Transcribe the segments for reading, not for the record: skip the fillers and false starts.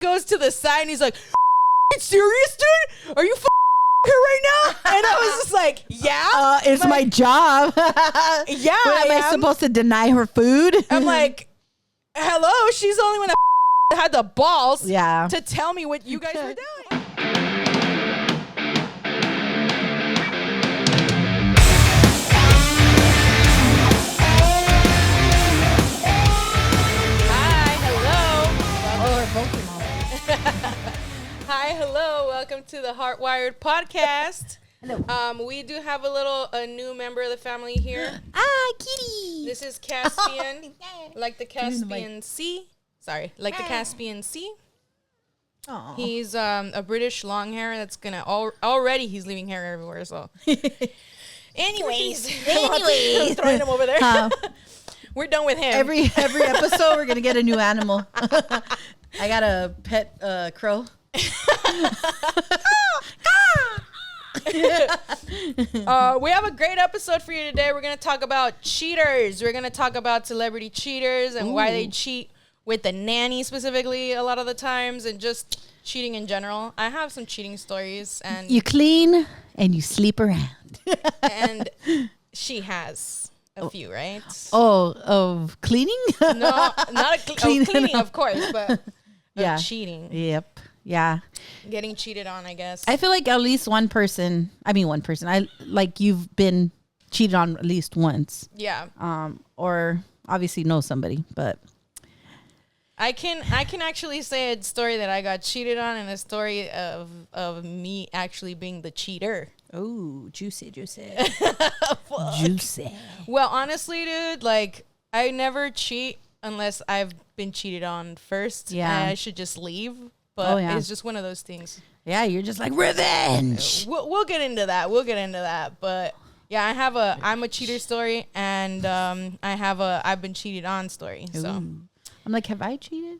goes to the side and he's like, serious, dude? Are you her right now? And I was just like, yeah. It's my job. Yeah. What, am I supposed to deny her food? I'm like, hello, she's the only one that had the balls to tell me what you guys were doing. Hi, hello. Welcome to the Heartwired Podcast. Hello. We do have a new member of the family here. Kitty. This is Caspian, like the Caspian Sea. Sorry, like the Caspian Sea. Aww. He's a British long hair that's gonna already he's leaving hair everywhere. So, anyways, throwing him over there. We're done with him. Every episode, we're gonna get a new animal. I got a pet crow. We have a great episode for you today. We're going to talk about cheaters. We're going to talk about celebrity cheaters and why they cheat with the nanny specifically a lot of the times, and just cheating in general. I have some cheating stories. And you clean and you sleep around. And she has a few, right? Oh, of cleaning? No, not cleaning, of course, but cheating. Yep. Yeah. Getting cheated on, I guess. I feel like at least one person, you've been cheated on at least once. Yeah. Or obviously know somebody, but I can actually say a story that I got cheated on, and a story of me actually being the cheater. Oh, juicy. Juicy. Well, honestly, dude, like, I never cheat unless I've been cheated on first. Yeah. I should just leave. But it's just one of those things. Yeah, you're just like, revenge. We'll get into that. But yeah, I'm a cheater story, and I've been cheated on story. So I'm like, have I cheated?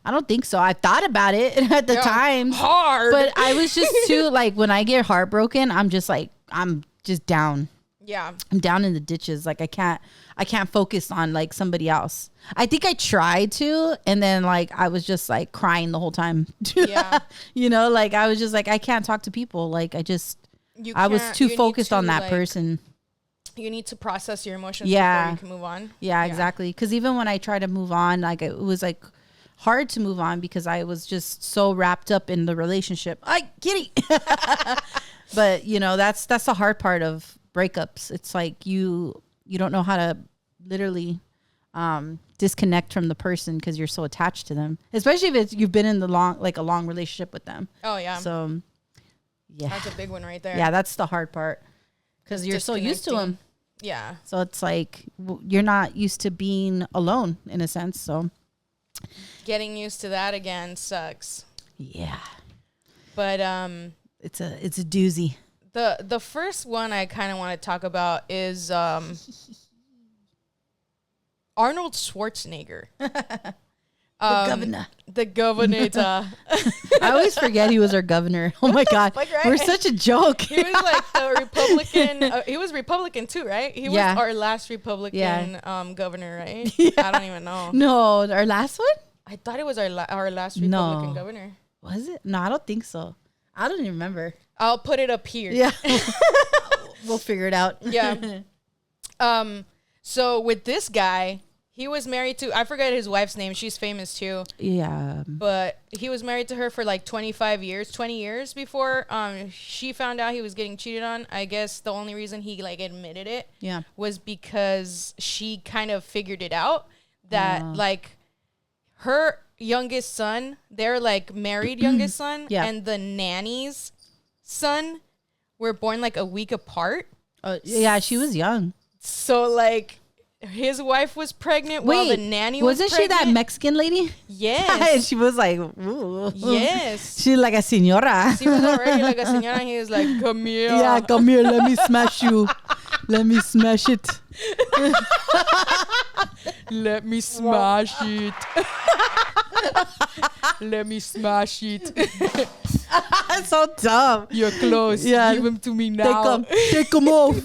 I don't think so. I thought about it at the time. Hard. But I was just too, like, when I get heartbroken, I'm just down. Yeah. I'm down in the ditches. Like, I can't focus on, like, somebody else. I think I tried to, and then, like, I was just, like, crying the whole time. Yeah. You know, like, I was just like, I can't talk to people. Like, I was too focused on that person. You need to process your emotions before you can move on. Yeah, exactly. Because even when I try to move on, like, it was, like, hard to move on because I was just so wrapped up in the relationship. Kitty. But, you know, that's the hard part of breakups. It's like you don't know how to literally disconnect from the person because you're so attached to them, especially if you've been in a long relationship with them. Oh yeah. So yeah, that's a big one right there. Yeah, that's the hard part because you're so used to them. Yeah. So it's like you're not used to being alone in a sense. So getting used to that again sucks. Yeah. But it's a doozy. The first one I kind of want to talk about is Arnold Schwarzenegger. The governor. I always forget he was our governor. Oh my God. Fuck, right? We're such a joke. He was like the Republican. He was Republican too, right? He was our last Republican governor, right? Yeah. I don't even know. No, our last one? I thought it was our last Republican governor. Was it? No, I don't think so. I don't even remember. I'll put it up here. Yeah. We'll figure it out. Yeah. So with this guy, he was married to, I forget his wife's name. She's famous too. Yeah. But he was married to her for like 20 years before she found out he was getting cheated on. I guess the only reason he like admitted it was because she kind of figured it out that like her youngest son, their like married youngest son and the nanny's son were born like a week apart. Yeah, she was young. So like his wife was pregnant while the nanny was pregnant. Wasn't she that Mexican lady? Yes. She was like, ooh. Yes. She's like a señora. She was already like a señora, and he was like, come here. Yeah, come here. Let me smash you. Let me smash it. Let me smash it. Let me smash it. That's so dumb. You're close. Yeah. Give him to me now. Take him off.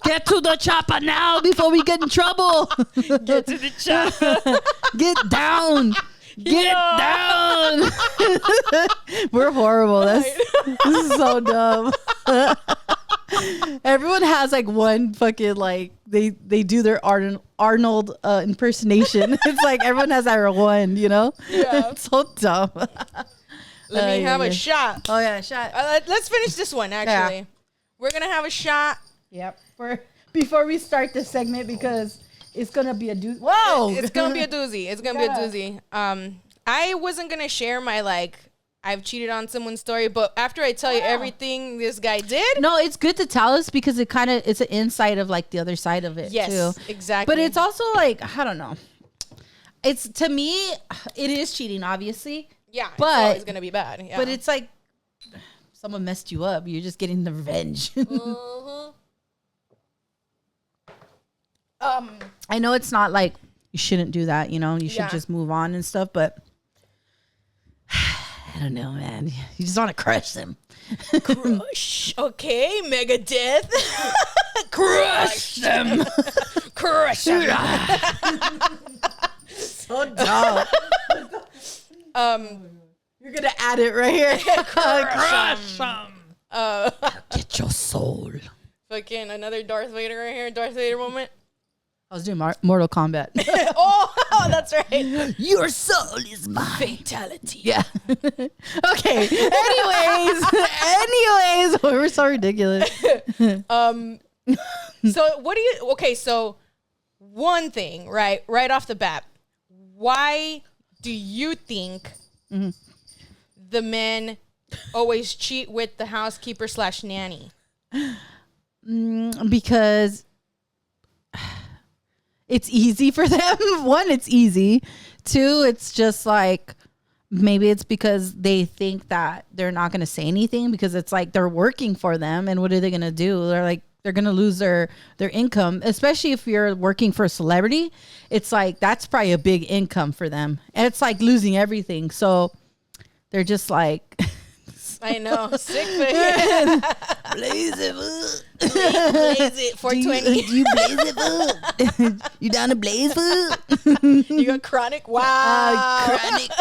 Get to the chopper now before we get in trouble. Get to the chopper. Get down. Get down. We're horrible. This is so dumb. Everyone has like one fucking like they do their Arnold impersonation. It's like everyone has that one, you know? Yeah. It's so dumb. Let me have a shot. Oh yeah, shot. Let's finish this one actually. Yeah. We're gonna have a shot. Yep. Before we start this segment because it's gonna be a doozy. Whoa! It's gonna be a doozy. It's gonna be a doozy. I wasn't gonna share my like I've cheated on someone's story, but after I tell you everything this guy did, no, it's good to tell us because it's an insight of like the other side of it. Yes, too. exactly. But it's also like I don't know. It's to me, it is cheating, obviously. Yeah, but it's always gonna be bad. Yeah. But it's like someone messed you up. You're just getting the revenge. Mm-hmm. I know it's not like you shouldn't do that, you know, you should just move on and stuff, but I don't know, man. You just want to crush them. Crush. Okay, Megadeth. Crush them. Crush them. So dumb. You're going to add it right here. Crush them. Get your soul. Fucking another Darth Vader right here. Darth Vader moment. I was doing Mortal Kombat. oh, that's right. Your soul is mine. Fatality. Yeah. Okay. Anyways, we're so ridiculous. So what do you? Okay, so one thing, right off the bat, why do you think the men always cheat with the housekeeper / nanny? Because it's easy for them. One, it's easy. Two, it's just like maybe it's because they think that they're not going to say anything because it's like they're working for them. And what are they going to do? They're going to lose their income, especially if you're working for a celebrity. It's like that's probably a big income for them. And it's like losing everything. So they're just like... I know. Sick for it. Blaze it. Blaze it. 420. Do you blaze it, food? You down to blaze food? You got chronic? Wow. Chronic.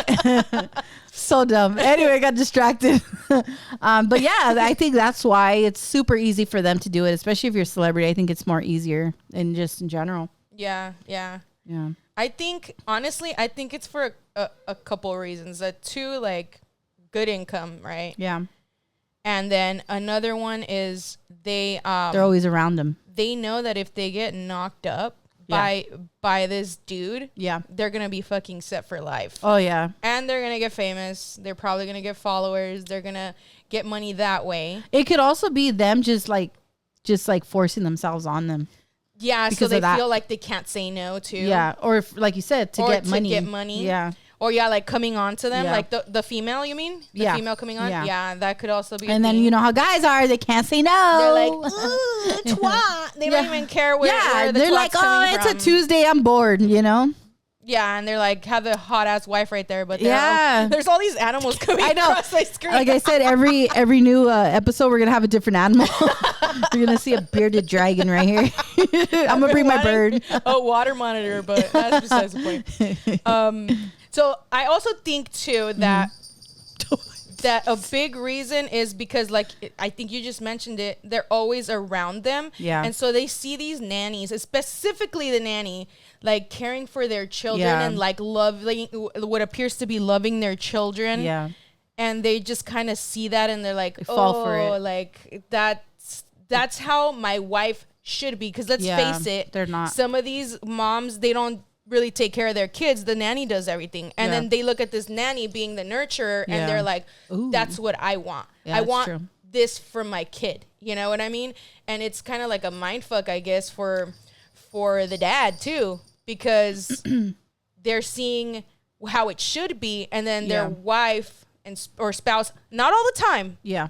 So dumb. Anyway, I got distracted. But yeah, I think that's why it's super easy for them to do it, especially if you're a celebrity. I think it's more easier and just in general. Yeah. I think, honestly, it's for a couple of reasons. Two, like, good income, right? Yeah. And then another one is they're always around them. They know that if they get knocked up by this dude, they're gonna be fucking set for life. Oh yeah. And they're gonna get famous. They're probably gonna get followers. They're gonna get money that way. It could also be them just like forcing themselves on them. Yeah, because so they feel like they can't say no to. Yeah, or if, like you said, to get money. Yeah. Or like coming on to them, like the female, you mean? The female coming on? Yeah, that could also be. And then you know how guys are, they can't say no. They're like, ooh, twat. They don't even care where the they're like, oh, it's a Tuesday, I'm bored, you know? Yeah, and they're like, have the hot ass wife right there, but there's all these animals coming across my screen. Like I said, every new episode, we're gonna have a different animal. We're gonna see a bearded dragon right here. I'm gonna bring my bird. A water monitor, but that's besides the point. So I also think too that a big reason is because, like, I think you just mentioned it, they're always around them. Yeah. And so they see these nannies, specifically the nanny, like caring for their children and like loving what appears to be loving their children. Yeah. And they just kind of see that and they're like, fall for it. Like that's how my wife should be. Because let's face it, they're not. Some of these moms, they don't really take care of their kids. The nanny does everything. And then they look at this nanny being the nurturer and they're like, ooh, that's what I want. I want this for my kid. You know what I mean? And it's kind of like a mind fuck, I guess, for the dad too, because they're seeing how it should be. And then their wife or spouse, not all the time. Yeah.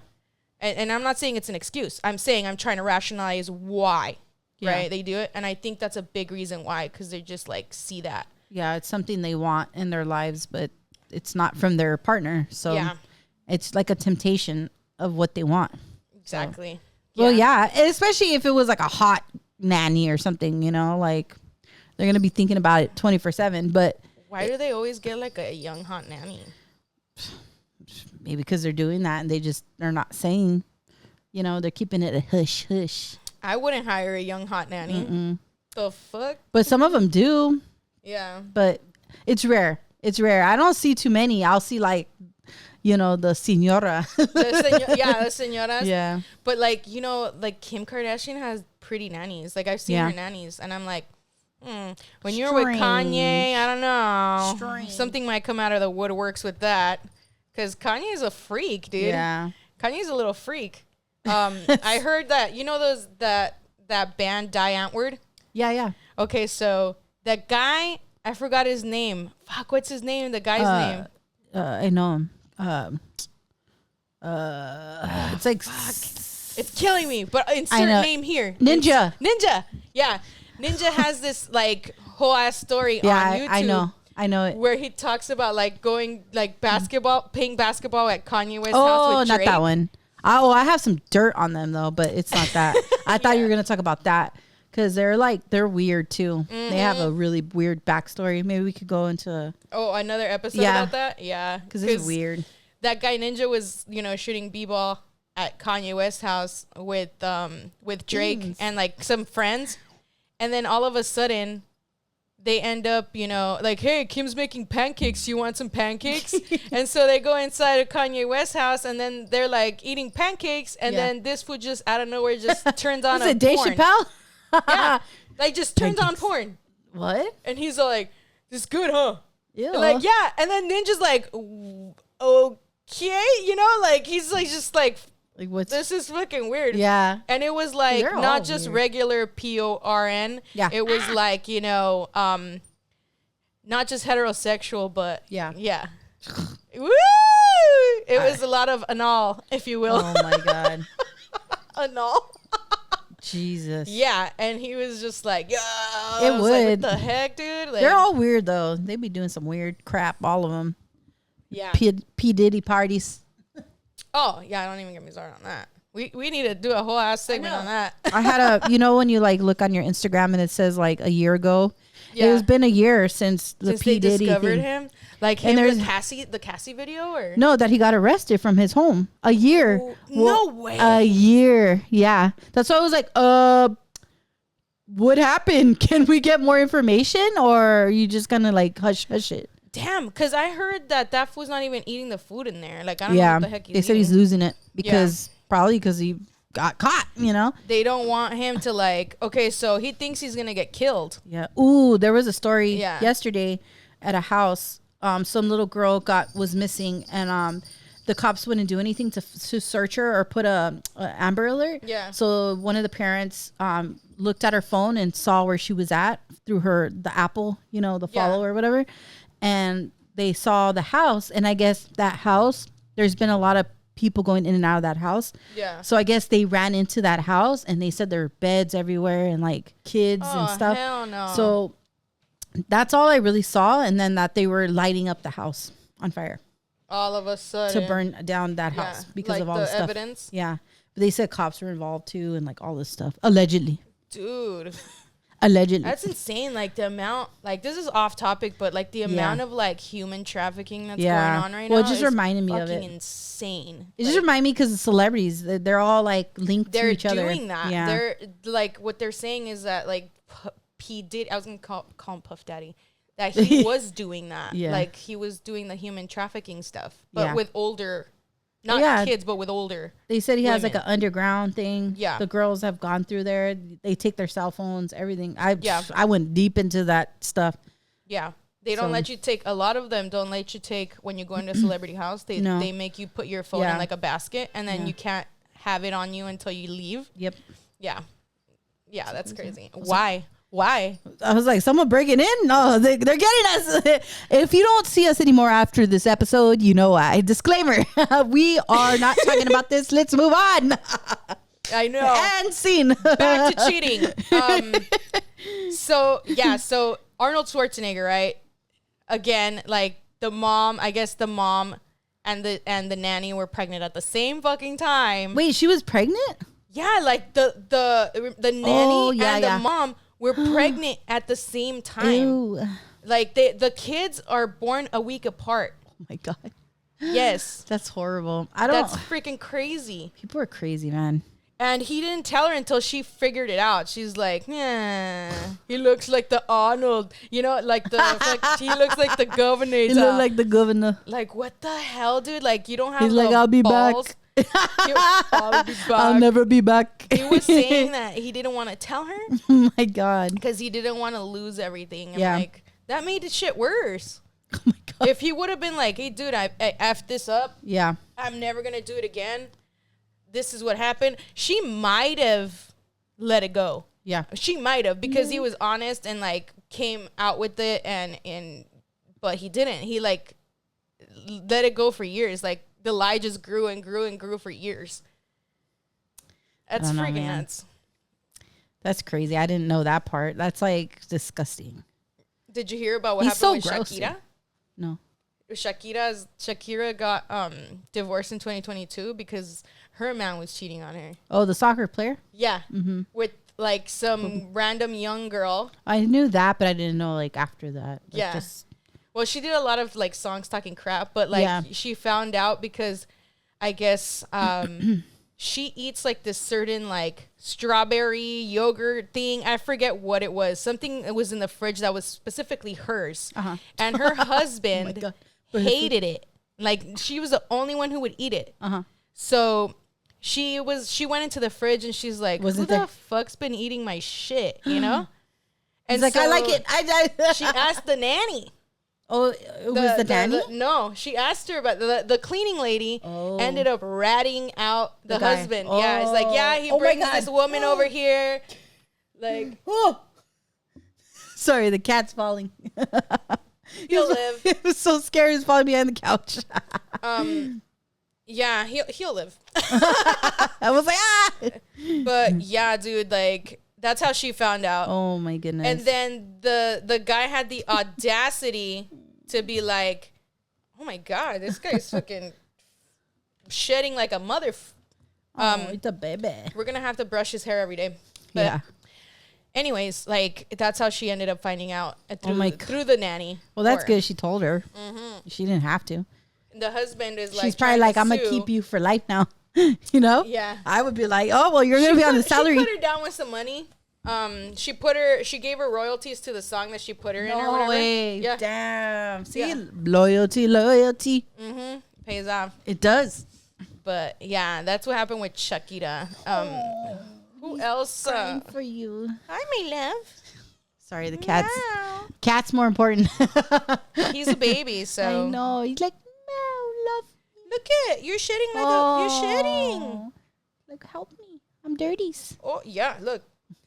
And I'm not saying it's an excuse. I'm saying I'm trying to rationalize why. Yeah. Right, they do it, and I think that's a big reason why, because they just like see that. Yeah, it's something they want in their lives, but it's not from their partner, so it's like a temptation of what they want. Exactly. So, well, yeah, especially if it was like a hot nanny or something, you know, like they're gonna be thinking about it 24/7. But Why do they always get like a young hot nanny? Maybe because they're doing that and they're not saying, you know, they're keeping it a hush hush. I wouldn't hire a young hot nanny. Mm-mm. The fuck? But some of them do. Yeah. But it's rare. It's rare. I don't see too many. I'll see like, you know, the señora. The señoras. Yeah. But like, you know, like Kim Kardashian has pretty nannies. Like I've seen her nannies and I'm like, when you're with Kanye, I don't know. Strange. Something might come out of the woodworks with that. Because Kanye's a freak, dude. Yeah. Kanye's a little freak. I heard that, you know, that band Die Antwoord? Yeah. Okay, so that guy, I forgot his name. Fuck, what's his name? The guy's name. I know him. It's like it's killing me, but insert name here. Ninja. Yeah. Ninja has this like whole ass story on YouTube. I know it. Where he talks about like going like playing basketball at Kanye West's Oh, house with Drake. not that one. I have some dirt on them though, but it's not that. I thought you were gonna talk about that because they're weird too. Mm-hmm. They have a really weird backstory. Maybe we could go into another episode about that. Yeah, because it's weird. That guy Ninja was, you know, shooting b-ball at Kanye West's house with Drake and like some friends, and then all of a sudden they end up, you know, like, hey, Kim's making pancakes. You want some pancakes? And so they go inside of Kanye West's house, and then they're like eating pancakes, and then this food just out of nowhere just turns on. Was it Dave Chappelle? Yeah, like just turns on porn. What? And he's all like, "This is good, huh?" Yeah. Like, yeah, and then Ninja's like, okay, you know, like he's like just like what's this is fucking weird. Yeah. And it was like not just weird. Regular PORN. Yeah. It was like, you know, not just heterosexual, but yeah. Woo! It was a lot of anal, if you will. Oh my God. Anal. Jesus. Yeah, and he was just like, yeah. It would. Like, what the heck, dude? Like, they're all weird though. They be doing some weird crap, all of them. Yeah. P Diddy parties. Oh, yeah, don't even get me started on that. We need to do a whole ass segment on that. I had you know, when you like look on your Instagram and it says like a year ago. Yeah. It has been a year since the P Diddy discovered him. Like him, the Cassie video, or no, that he got arrested from his home. A year. Oh, no way. A year. Yeah. That's why I was like, what happened? Can we get more information, or are you just gonna like hush it? Damn, because I heard that fool's not even eating the food in there. Like, I don't know what the heck he's eating. They said he's losing it probably because he got caught, you know? They don't want him to like, okay, so he thinks he's going to get killed. Yeah. Ooh, there was a story yesterday at a house. Some little girl was missing, and the cops wouldn't do anything to search her or put a Amber Alert. Yeah. So one of the parents looked at her phone and saw where she was at through the Apple, you know, the follow or whatever. And they saw the house, and I guess that house, there's been a lot of people going in and out of that house. Yeah. So I guess they ran into that house, and they said there were beds everywhere and like kids and stuff. Hell no. So that's all I really saw, and then that they were lighting up the house on fire. All of a sudden. To burn down that house because like of all the stuff. Evidence? Yeah. But they said cops were involved too, and like all this stuff. Allegedly. Dude. Allegedly. That's insane. Like the amount, like this is off topic, but like the amount of like human trafficking that's going on right now. Well, it just reminded me of it. Insane. It just reminded me because the celebrities, they're all like linked to each other. They're doing that. Yeah. They're like, what they're saying is that like P Diddy, I was going to call him Puff Daddy, that he was doing that. Yeah. Like he was doing the human trafficking stuff, but with older Not kids, but with older. They said he has like an underground thing. Yeah. The girls have gone through there. They take their cell phones, everything. I went deep into that stuff. Yeah. They don't let you take, a lot of them don't let you take, when you go into a celebrity house, they make you put your phone in like a basket, and then you can't have it on you until you leave. Yep. Yeah. Yeah, that's crazy. Why? Why? I was like, someone breaking in? No, they're getting us. If you don't see us anymore after this episode, you know why. Disclaimer. We are not talking about this. Let's move on. I know. And scene. Back to cheating. So Arnold Schwarzenegger, right? Again, like the mom and the nanny were pregnant at the same fucking time. Wait, she was pregnant? Yeah, like the nanny and the mom were pregnant at the same time. Ew. Like the kids are born a week apart. Oh my God. Yes. That's horrible. That's freaking crazy. People are crazy, man. And he didn't tell her until she figured it out. She's like, yeah, he looks like the Arnold. You know, like he looks like the governor. He looks like the governor. Like, what the hell, dude? Like, you don't have He's like, I'll be balls. back. I'll be back. I'll never be back. He was saying that he didn't want to tell her. Oh my God. Because he didn't want to lose everything. And yeah. like, that made the shit worse. Oh my God. If he would have been like, hey, dude, I effed this up. Yeah. I'm never going to do it again. This is what happened. She might have let it go. Yeah. She might have, because he was honest and like came out with it but he didn't. He like let it go for years. Like the lie just grew and grew and grew for years. That's freaking nuts. That's crazy. I didn't know that part. That's like disgusting. Did you hear about what happened with Shakira? No. Shakira got divorced in 2022 because her man was cheating on her. Oh, the soccer player? Yeah. Mm-hmm. With like some random young girl. I knew that, but I didn't know like after that. Like, yeah. Well, she did a lot of like songs talking crap, but like she found out because I guess she eats like this certain like strawberry yogurt thing. I forget what it was. Something that was in the fridge that was specifically hers. Uh-huh. And her husband hated it. Like she was the only one who would eat it. Uh-huh. So she went into the fridge and she's like, who the fuck's been eating my shit, you know? And like, I like it. She asked the nanny. Oh, it was the nanny? No, she asked her about the cleaning lady. Ended up ratting out the husband. Oh. Yeah, it's like, yeah, he brings this woman over here. Like, sorry, the cat's falling. He'll live. It was so scary. He was falling behind the couch. Yeah, he'll live. I was like, But yeah, dude, like that's how she found out. Oh my goodness. And then the guy had the audacity to be like, oh my God, this guy's fucking shedding like a mother. It's a baby. We're gonna have to brush his hair every day. But yeah. Anyways, like that's how she ended up finding out through the nanny. Well, that's good. She told her. Mm-hmm. She didn't have to. The husband is like, she's probably like, I'm gonna keep you for life now. You know? Yeah. I would be like, oh well, you're gonna be on the salary. She put her down with some money. She gave her royalties to the song that she put her in or whatever. Way. Yeah. Damn. See, loyalty. Mm-hmm. Pays off. It does. But yeah, that's what happened with Shakira. Who else? For you. Hi, my love. Sorry, the cat's. Meow. Cat's more important. He's a baby, so. I know. He's like, meow, love. Look at you're shedding you're shedding. Like, help me. I'm dirty. Oh yeah, look.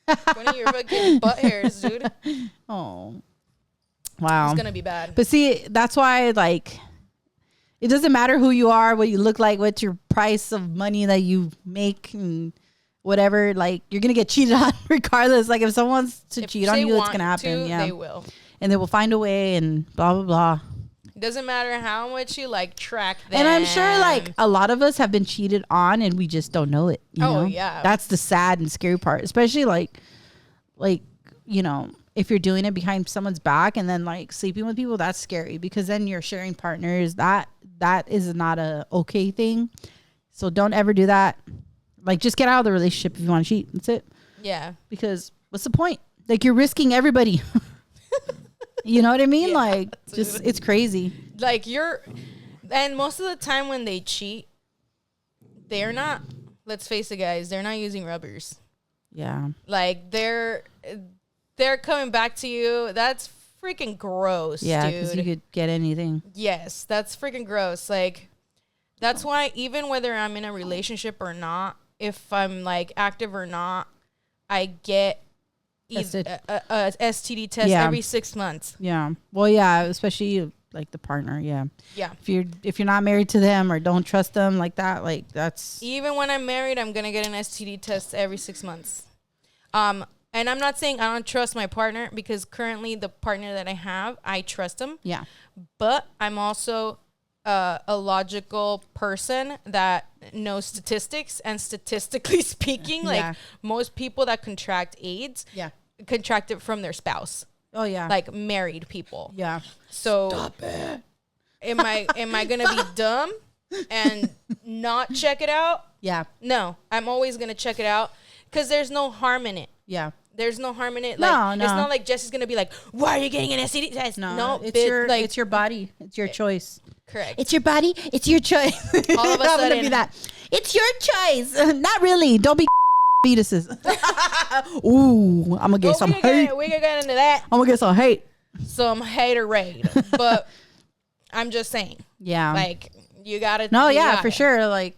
One of your fucking butt hairs, dude. Oh. Wow. It's gonna be bad. But see, that's why like it doesn't matter who you are, what you look like, what's your price of money that you make and whatever, like you're gonna get cheated on regardless. Like if someone wants to cheat on you, it's gonna happen. Yeah. They will. And they will find a way and blah blah blah. Doesn't matter how much you like track them. And I'm sure like a lot of us have been cheated on and we just don't know it. You know? Yeah. That's the sad and scary part. Especially like, you know, if you're doing it behind someone's back and then like sleeping with people, that's scary because then you're sharing partners. That is not a okay thing. So don't ever do that. Like just get out of the relationship if you want to cheat. That's it. Yeah. Because what's the point? Like you're risking everybody. You know what I mean? Yeah, like just it's crazy. Like and most of the time when they cheat, they're not, let's face it guys, they're not using rubbers. Yeah. Like they're coming back to you. That's freaking gross. Yeah, because you could get anything. Yes, that's freaking gross. Like that's why even whether I'm in a relationship or not, if I'm like active or not, I get a STD test every 6 months. Yeah. Well, yeah, especially like the partner. Yeah. Yeah. If you're not married to them or don't trust them like that, like that's. Even when I'm married, I'm gonna get an STD test every 6 months. And I'm not saying I don't trust my partner because currently the partner that I have, I trust him. Yeah. But I'm also a logical person that knows statistics, and statistically speaking, like most people that contract AIDS, contract it from their spouse. Oh yeah. Like married people. Yeah. So stop it. Am I gonna be dumb and not check it out? Yeah. No, I'm always gonna check it out because there's no harm in it. Yeah. There's no harm in it. Like, no. It's not like Jesse's gonna be like, "Why are you getting an STD test?" No, it's your body. It's your choice. Correct. It's your body. It's your choice. All of a sudden, gonna be that. It's your choice. Not really. Don't be fetuses. Ooh, I'm gonna get some hate. We can get into that. I'm gonna get some hate. Some haterade, but I'm just saying. Yeah. Like you gotta. No, yeah, for sure. Like.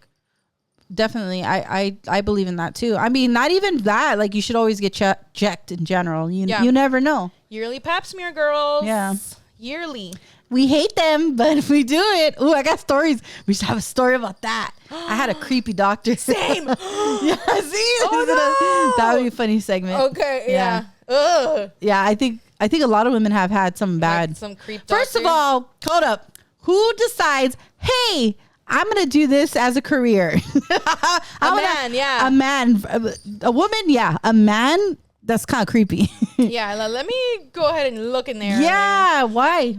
Definitely. I believe in that too. I mean, not even that. Like, you should always get checked in general. You never know. Yearly pap smear, girls. Yeah. Yearly. We hate them, but if we do it, ooh, I got stories. We should have a story about that. I had a creepy doctor. Same. Yeah, see? Oh, no. That would be a funny segment. Okay, yeah. Ugh. Yeah, I think a lot of women have had some bad. Like some creep doctor. First of all, hold up. Who decides, hey, I'm going to do this as a career? A man, a woman, yeah. A man, that's kind of creepy. Yeah, let me go ahead and look in there. Yeah, why?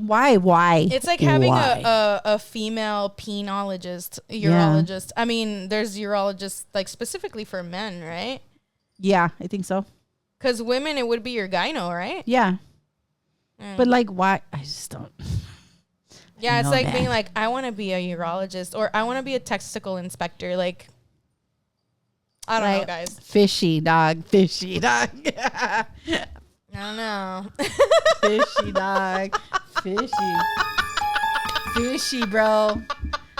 It's like having a female urologist. Yeah. I mean, there's urologists like specifically for men, right? Yeah, I think so. Because women, it would be your gyno, right? Yeah. But like, why? I just don't. Yeah, it's like being like, I want to be a urologist or I want to be a testicle inspector. Like, I don't know, guys. Fishy dog. I don't know. Fishy dog. Fishy, bro.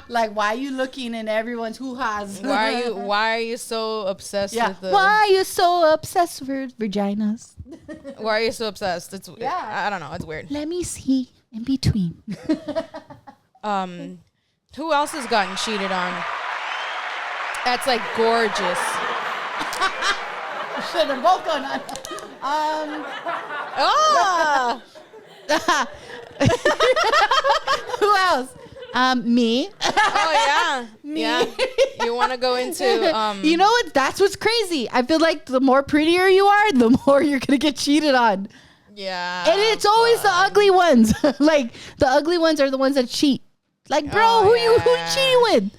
Like, why are you looking in everyone's hoo-has? Why are you so obsessed with the... Why are you so obsessed with vaginas? Why are you so obsessed? I don't know. It's weird. Let me see in between. Who else has gotten cheated on? That's like gorgeous. Should have both gone on. Who else? Me. Oh yeah. Me. Yeah. You want to go into You know what? That's what's crazy. I feel like the more prettier you are, the more you're gonna get cheated on. Yeah. And it's always the ugly ones. Like, the ugly ones are the ones that cheat. Like, bro, who you cheating with?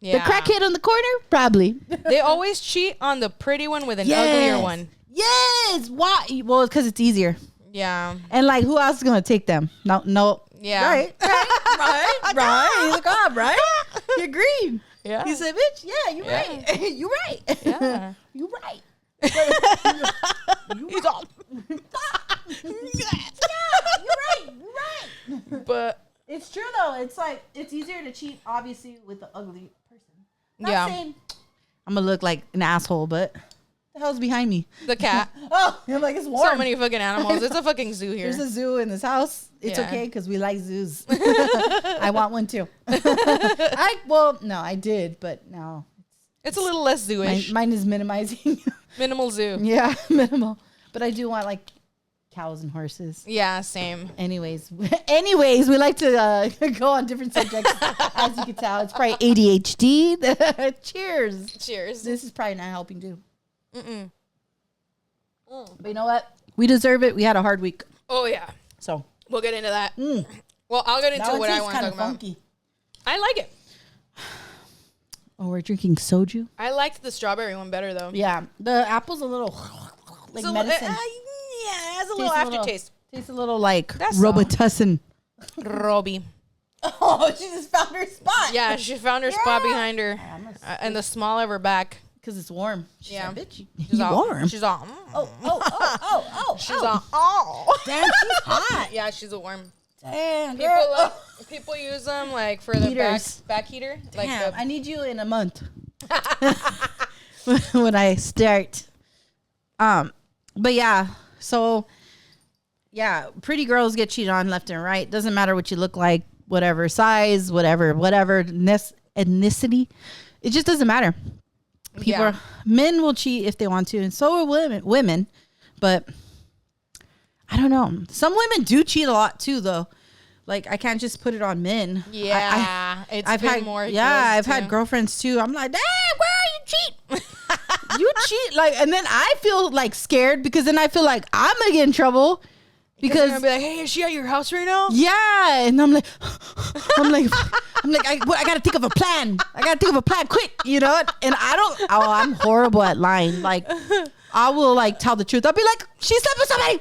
Yeah. The crackhead on the corner? Probably. They always cheat on the pretty one with an uglier one. Yes. Why? Well, because it's easier. Yeah. And like, who else is gonna take them? No. Yeah. Right. He's like, oh, right. You're green. Yeah. He said, bitch, yeah, you're right. You're right. Yeah. You're right. He's all. You're right. But it's true though. It's like, it's easier to cheat obviously with the ugly person. Not saying I'm gonna look like an asshole, but the hell's behind me? The cat. Oh, I'm like, it's warm. So many fucking animals. It's a fucking zoo here. There's a zoo in this house. It's okay because we like zoos. I want one too. I did, but no. It's a little less zoo-ish. Mine is minimizing. Minimal zoo. Yeah, minimal. But I do want like cows and horses. Yeah, same. Anyways, we like to go on different subjects. As you can tell, it's probably ADHD. Cheers. This is probably not helping too. But you know what? We deserve it. We had a hard week. Oh, yeah. So we'll get into that. Well, I'll get into what I want to talk about. Funky. I like it. Oh, we're drinking soju? I liked the strawberry one better, though. Yeah. The apple's a little like medicine. Yeah, it has a little aftertaste. Tastes a little like Robitussin. Robbie. Oh, she just found her spot. Yeah, she found her spot behind her and the small of her back. Because it's warm. She's like, bitch, she's warm. She's all. Oh. She's all. Damn, she's hot. Yeah, she's a warm. Damn, people use them like for the back heater. Damn, I need you in a month. When I start. But yeah, so yeah, pretty girls get cheated on left and right. Doesn't matter what you look like, whatever size, whatever ethnicity. It just doesn't matter. Men will cheat if they want to, and so are women. But I don't know. Some women do cheat a lot too, though. Like, I can't just put it on men. Yeah, I've had girlfriends too. I'm like, damn, girl, you cheat. You cheat, like, and then I feel like scared because then I feel like I'm gonna get in trouble. Because you're gonna be like, hey, is she at your house right now? Yeah, and I'm like, I gotta think of a plan. I gotta think of a plan quick, you know. And I'm horrible at lying. Like, I will like tell the truth. I'll be like, she slept with somebody.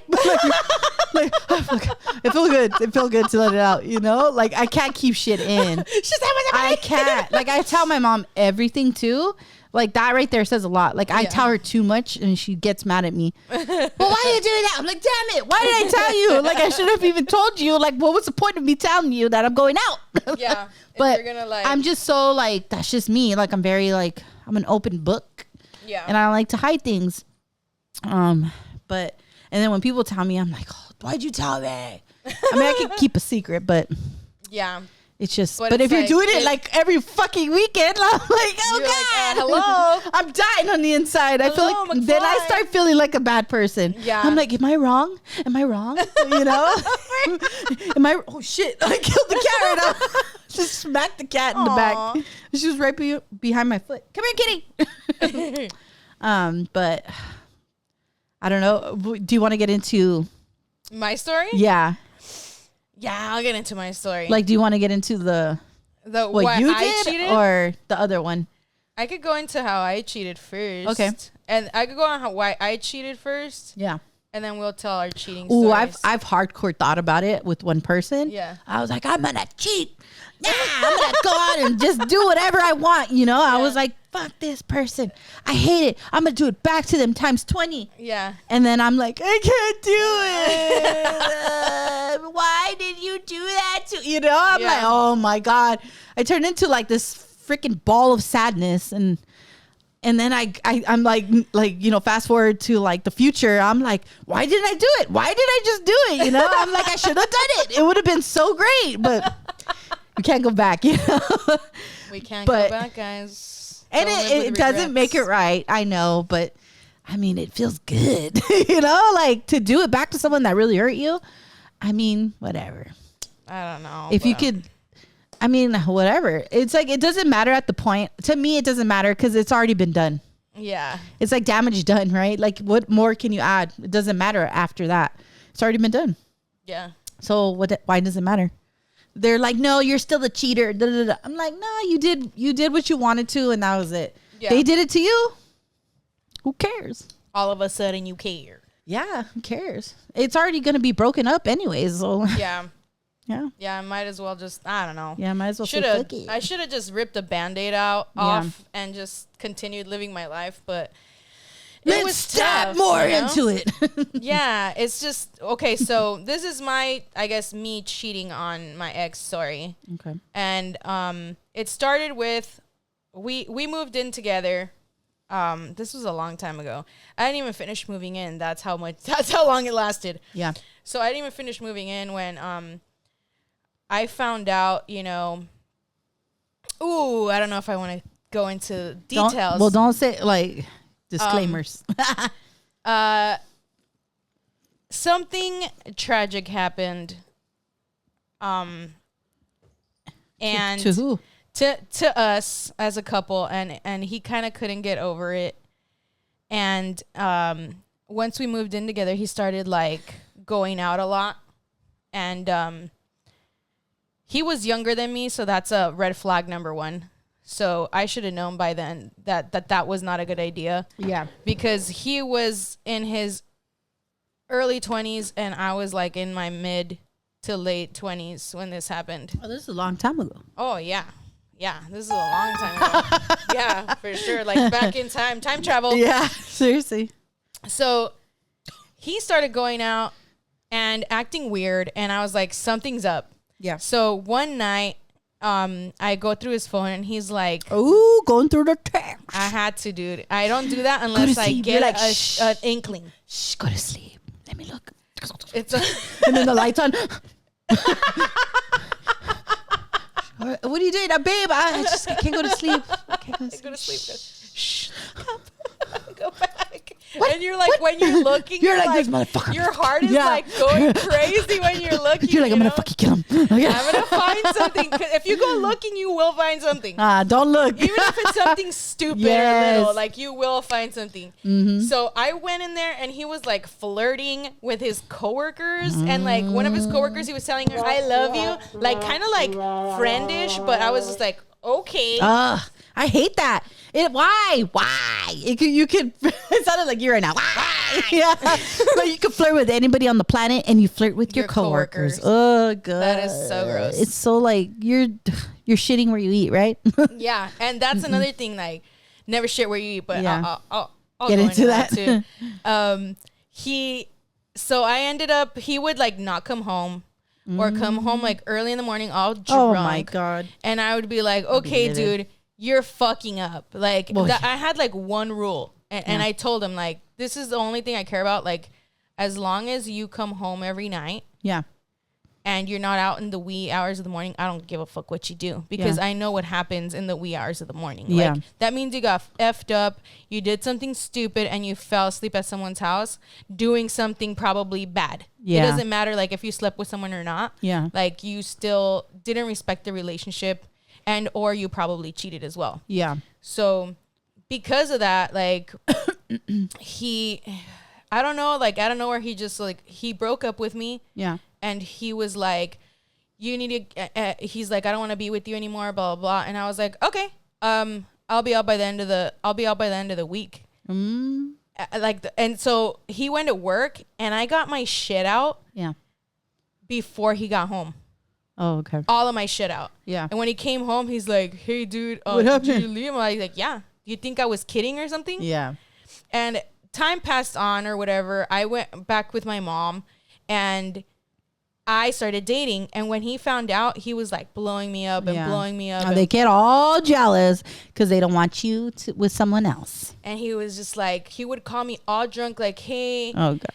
It feels good. It feels good to let it out, you know. Like, I can't keep shit in. She slept with somebody. I can't. Like, I tell my mom everything too. Like, that right there says a lot. Like, I tell her too much and she gets mad at me. Well, why are you doing that? I'm like, damn it. Why did I tell you? Like, I should have even told you. Like, what was the point of me telling you that I'm going out? Yeah. But you're gonna, like, I'm just so, like, that's just me. Like, I'm very, like, I'm an open book. Yeah. And I like to hide things. But, and then when people tell me, I'm like, oh, why'd you tell me? I mean, I can keep a secret, but. Yeah. It's just, but if you're doing it like every fucking weekend, I'm like, oh God, like, hello. I'm dying on the inside. I feel like McFly. Then I start feeling like a bad person. Yeah. I'm like, am I wrong? Am I wrong? You know? Oh shit. I killed the cat right now. Just smacked the cat in the back. She was right behind my foot. Come here, kitty. But I don't know. Do you want to get into my story? Yeah. Yeah, I'll get into my story. Like, do you want to get into the what you did cheated? Or the other one? I could go into how I cheated first. Okay. And I could go on why I cheated first. Yeah. And then we'll tell our cheating stories. Ooh, I've hardcore thought about it with one person. Yeah. I was like, I'm going to cheat. Yeah, I'm going to go out and just do whatever I want. You know, I was like, fuck this person. I hate it. I'm going to do it back to them times 20. Yeah. And then I'm like, I can't do it. Why did you do that to, you know? I'm like, oh my God. I turned into like this freaking ball of sadness. And then I'm like, you know, fast forward to like the future. I'm like, why didn't I do it? Why did I just do it? You know, I'm like, I should have done it. It would have been so great, but we can't go back, you know? We can't go back, guys. And it doesn't make it right. I know, but I mean, it feels good, you know, like to do it back to someone that really hurt you. I mean, whatever. I don't know. If you could, I mean, whatever. It's like, it doesn't matter at the point. To me, it doesn't matter because it's already been done. Yeah. It's like damage done, right? Like, what more can you add? It doesn't matter after that. It's already been done. Yeah. So why does it matter? They're like, no, you're still the cheater. Da, da, da. I'm like, no, you did what you wanted to, and that was it. Yeah. They did it to you. Who cares? All of a sudden, you care. Yeah, who cares? It's already going to be broken up anyways. So yeah. Yeah. Yeah, I might as well just, I don't know. Yeah, I might as well I should have just ripped the Band-Aid off and just continued living my life, but let's step more into it. Yeah, it's just, okay, so this is I guess, me cheating on my ex, sorry. Okay. And it started with, we moved in together. This was a long time ago. I didn't even finish moving in. That's how long it lasted. Yeah. So I didn't even finish moving in when I found out, you know, I don't know if I want to go into details. Don't say like disclaimers. Something tragic happened. And to who? To us as a couple, and he kind of couldn't get over it. And once we moved in together, he started like going out a lot, and he was younger than me, so that's a red flag number one. So I should have known by then that was not a good idea. Yeah, because he was in his early 20s and I was like in my mid to late 20s when this happened. Oh, this is a long time ago. Oh yeah. Yeah, this is a long time ago. Yeah, for sure. Like back in time travel. Yeah, seriously. So he started going out and acting weird, and I was like, something's up. Yeah. So one night, I go through his phone, and he's like, "Oh, going through the text." I had to, dude. I don't do that unless I get like, an inkling. Shh, go to sleep. Let me look. And then the lights on. What are you doing, babe? I just can't go to sleep. I can't go to sleep. Shh. Go back. And you're like, when you're looking, you're like this motherfucker. Your heart is like going crazy when you're looking. You're like, I'm gonna fucking kill him. I'm gonna find something. 'Cause if you go looking, you will find something. Don't look. Even if it's something stupid or little, like you will find something. So I went in there and he was like flirting with his coworkers, and like one of his coworkers, he was telling her, "I love you," like kind of like friendish, but I was just like, okay. I hate that. Why? You could. It sounded like you right now. Why? Yeah. But you could flirt with anybody on the planet, and you flirt with your coworkers. Oh, God. That is so gross. It's so like you're shitting where you eat, right? Yeah, and that's another thing. Like, never shit where you eat. But I'll get into that too. So I ended up. He would like not come home. Or come home like early in the morning all drunk. Oh my God. And I would be like, okay, dude, you're fucking up. Like I had like one rule. And I told him like, this is the only thing I care about. Like, as long as you come home every night. Yeah. And you're not out in the wee hours of the morning, I don't give a fuck what you do. Because I know what happens in the wee hours of the morning. Yeah. Like, that means you got effed up, you did something stupid, and you fell asleep at someone's house doing something probably bad. Yeah. It doesn't matter, like, if you slept with someone or not. Yeah. Like, you still didn't respect the relationship, and or you probably cheated as well. Yeah. So, because of that, like, I don't know, like, I don't know where he just, like, he broke up with me. Yeah. And he was like, you need to, he's like, I don't want to be with you anymore, blah, blah, blah. And I was like, okay, I'll be out by the end of the week. And so he went to work and I got my shit out. Yeah. Before he got home. Oh, okay. All of my shit out. Yeah. And when he came home, he's like, hey, dude, what happened? Did you leave? I was like, yeah. Do you think I was kidding or something? Yeah. And time passed on or whatever. I went back with my mom and I started dating, and when he found out, he was like blowing me up and blowing me up. They get all jealous because they don't want you with someone else. And he was just like, he would call me all drunk, like, hey, oh God,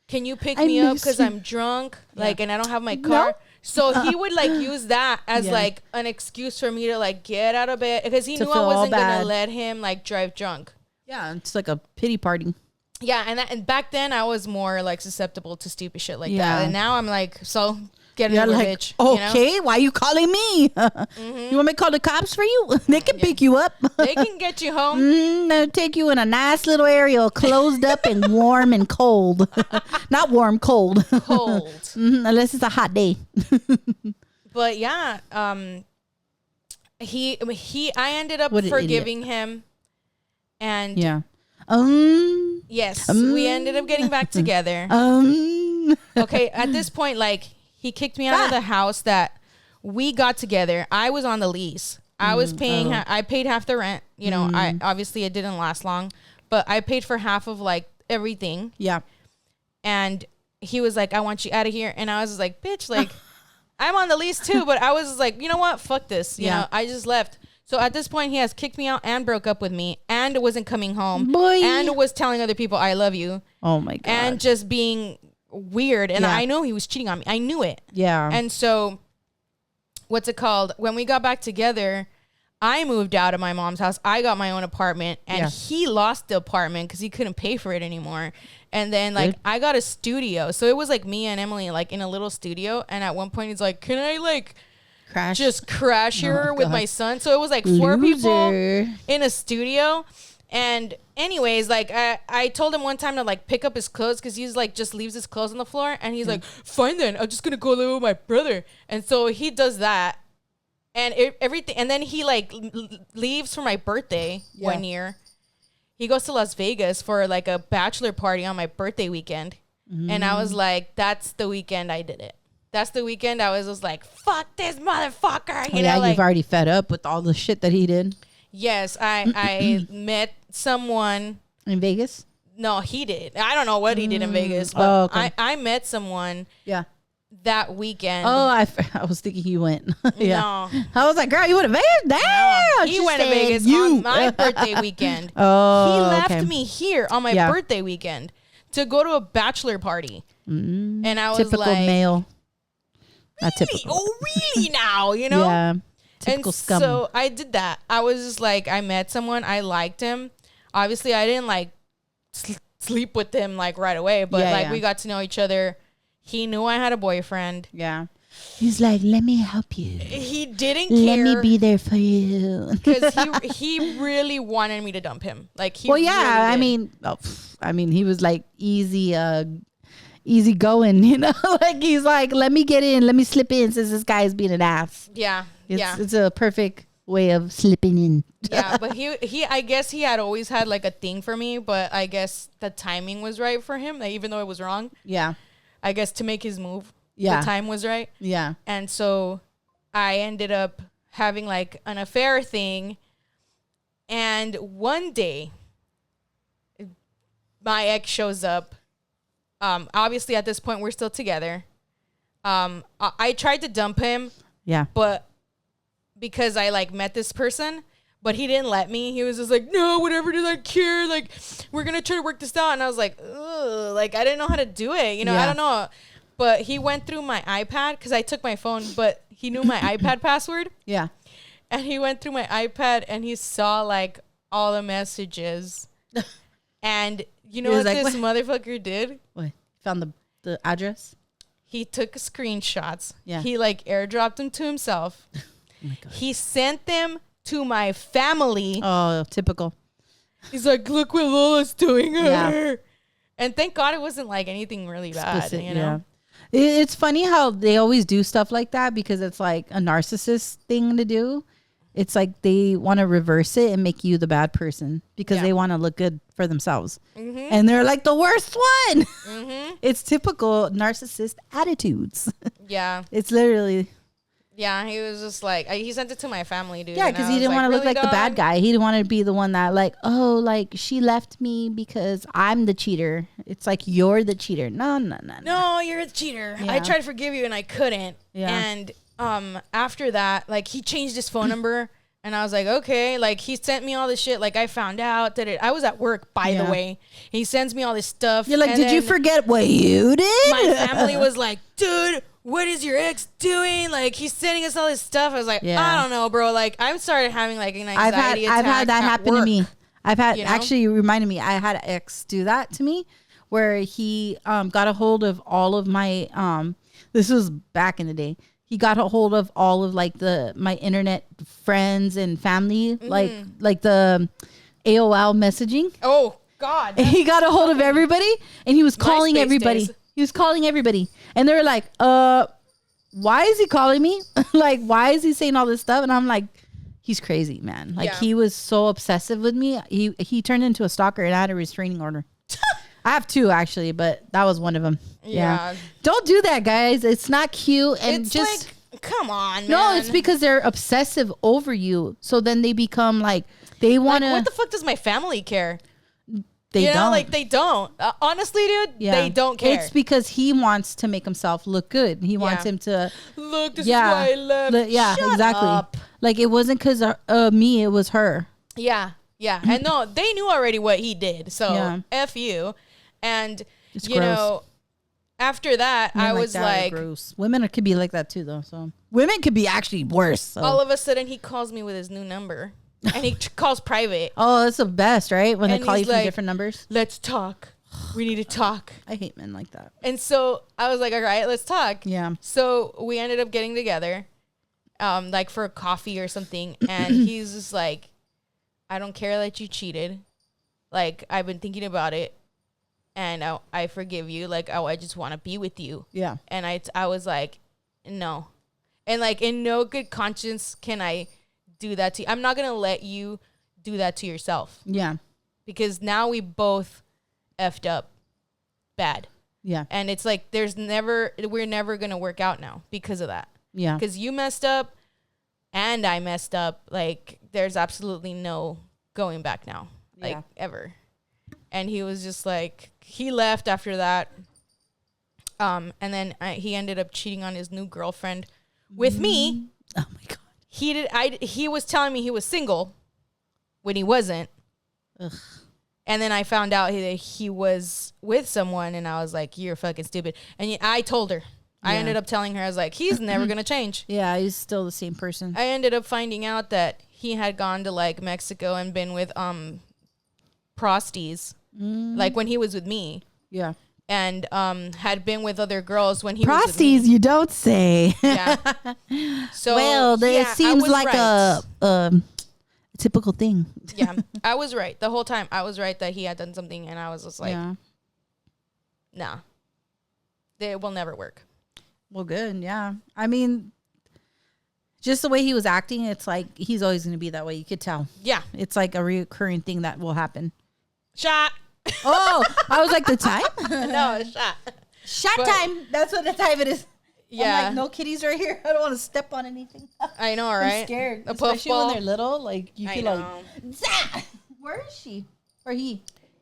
can you pick me up because I'm drunk, like, and I don't have my car. No. So he would like use that as like an excuse for me to like get out of bed because he knew I wasn't gonna let him like drive drunk. Yeah, it's like a pity party. Yeah, and back then I was more like susceptible to stupid shit like that, and now I'm like, so get it, like, bitch. Okay, you know? Why are you calling me? You want me to call the cops for you? They can pick you up. They can get you home. They'll take you in a nice little area, closed up and warm and cold. Not warm, cold. Cold. Unless it's a hot day. But yeah, I ended up forgiving him, and yes, we ended up getting back together. Okay, at this point, like, he kicked me out of the house that we got together. I was on the lease. I was paying. I paid half the rent. You know, I obviously it didn't last long, but I paid for half of like everything. Yeah. And he was like, "I want you out of here," and I was just like, "Bitch, like, I'm on the lease too." But I was just like, you know what? Fuck this. You know, I just left. So at this point, he has kicked me out and broke up with me and wasn't coming home and was telling other people, I love you. Oh, my God. And just being weird. And I know he was cheating on me. I knew it. Yeah. And so what's it called? When we got back together, I moved out of my mom's house. I got my own apartment and he lost the apartment because he couldn't pay for it anymore. And then like I got a studio. So it was like me and Emily like in a little studio. And at one point he's like, can I like crash here with my son? So it was like 4 people in a studio. And anyways, like I told him one time to like pick up his clothes because he's like just leaves his clothes on the floor, and he's like, fine then, I'm just gonna go live with my brother. And so he does that, and everything, and then he like leaves for my birthday 1 year. He goes to Las Vegas for like a bachelor party on my birthday weekend, and I was like, that's the weekend I did it. That's the weekend I was just like, fuck this motherfucker. You know, like, you've already fed up with all the shit that he did. Yes, I met someone. In Vegas? No, he did. I don't know what he did in Vegas, but I met someone that weekend. Oh, I was thinking you went. No. I was like, girl, you went to Vegas? Damn. No, he went to Vegas on my birthday weekend. Oh, he left me here on my birthday weekend to go to a bachelor party. And I was typical like. Male. Not typical. Oh, really now, you know? Yeah. Typical scum. So I did that. I was just like, I met someone. I liked him. Obviously, I didn't like sleep with him like right away, but we got to know each other. He knew I had a boyfriend. Yeah. He's like, let me help you. He didn't care. Let me be there for you. Because he really wanted me to dump him. Like, he really did. I mean, he was like easy going, you know? Like, he's like, let me get in. Let me slip in since this guy is being an ass. Yeah. It's a perfect way of slipping in. Yeah, but he I guess he had always had like a thing for me, but I guess the timing was right for him, like, even though it was wrong. Yeah. I guess to make his move. Yeah. The time was right. Yeah. And so I ended up having like an affair thing. And one day my ex shows up. Obviously at this point we're still together. I tried to dump him. Yeah. But because I like met this person, but he didn't let me. He was just like, no, whatever, does I care? Like, we're going to try to work this out. And I was like, ugh, like, I didn't know how to do it. You know, I don't know. But he went through my iPad because I took my phone, but he knew my iPad password. Yeah. And he went through my iPad and he saw like all the messages. And you know what this motherfucker did? What? Found the address? He took screenshots. Yeah. He like airdropped them to himself. Oh my God. He sent them to my family. Oh, typical. He's like, look what Lola's doing. Yeah. And thank God it wasn't like anything really bad, you know? Yeah. It's funny how they always do stuff like that because it's like a narcissist thing to do. It's like they want to reverse it and make you the bad person because they want to look good for themselves. Mm-hmm. And they're like the worst one. Mm-hmm. It's typical narcissist attitudes. Yeah. It's literally... Yeah, he was just like, he sent it to my family, dude. Yeah, because he didn't want to look like the bad guy. He didn't want to be the one that like, oh, like she left me because I'm the cheater. It's like, you're the cheater. No. No, you're the cheater. Yeah. I tried to forgive you and I couldn't. Yeah. And after that, like he changed his phone number and I was like, okay. Like he sent me all this shit. Like I found out that I was at work, by the way. He sends me all this stuff. You're like, did you forget what you did? My family was like, dude, what is your ex doing? Like, he's sending us all this stuff. I was like, I don't know, bro. Like, I started having like an anxiety attack. I've had that happen work. to me. Actually, you reminded me. I had an ex do that to me, where he got a hold of all of my this was back in the day. He got a hold of all of like my internet friends and family, like the AOL messaging. Oh God! And he got a hold of everybody, and he was calling everybody. He was calling everybody. And they were like, why is he calling me? Like, why is he saying all this stuff? And I'm like, he's crazy, man. Like, he was so obsessive with me. He turned into a stalker and I had a restraining order. I have two, actually, but that was one of them. Yeah. Don't do that, guys. It's not cute. And it's just like, come on, man. No, it's because they're obsessive over you. So then they become like, they want to. Like, what the fuck does my family care? They don't. Like they don't. Honestly, dude, they don't care. It's because he wants to make himself look good. He wants him to look. This is why I left. Shut exactly. Up. Like it wasn't because of me. It was her. Yeah. And no, they knew already what he did. So F you. And it's you gross. Know, after that, I was like, gross. Women could be like that too, though. So women could be actually worse. So. All of a sudden, he calls me with his new number. And he calls private. Oh, that's the best, right? When they call you from different numbers. Let's talk. We need to talk. I hate men like that. And so I was like, all right, let's talk. Yeah. So we ended up getting together, like for a coffee or something. And he's just like, I don't care that you cheated. Like, I've been thinking about it. And I forgive you. Like, I just want to be with you. Yeah. And I was like, no. And like, in no good conscience can I do that to you. I'm not gonna let you do that to yourself. Yeah. Because now we both effed up bad. Yeah. And it's like we're never gonna work out now because of that. Yeah. Because you messed up and I messed up. Like there's absolutely no going back now. Like ever. And he was just like, he left after that. And then he ended up cheating on his new girlfriend with me. Oh my God. He was telling me he was single when he wasn't. Ugh. And then I found out that he was with someone and I was like, you're fucking stupid. And I told her. Yeah. I ended up telling her, I was like, he's never going to change. Yeah, he's still the same person. I ended up finding out that he had gone to like Mexico and been with prosties. like when he was with me. Yeah. And had been with other girls when he was with me. You don't say. Yeah. So well, it seems like a typical thing. Yeah, I was right the whole time. I was right that he had done something, and I was just like, nah, it will never work. Well, good. Yeah, I mean, just the way he was acting, it's like he's always going to be that way. You could tell. Yeah, it's like a recurring thing that will happen. Shot. Oh, I was like, the time? No, shot. Shot time. That's what the time it is. Yeah. I'm like, no kitties right here. I don't want to step on anything. I know, right? I'm scared. A especially when they're little. Like, you feel like, Zah! Where is she? Or he?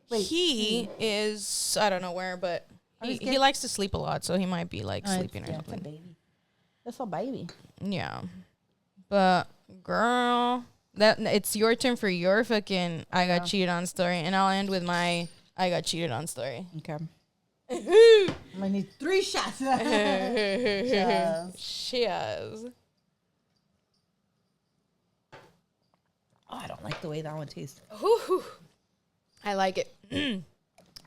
Wait. He is, I don't know where, but he likes to sleep a lot, so he might be like sleeping or something. That's a baby. That's a baby. Yeah. But, girl, it's your turn for your fucking I got cheated on story, and I'll end with my I got cheated on story. Okay. I need 3 shots. Cheers. Oh, I don't like the way that one tastes. I like it.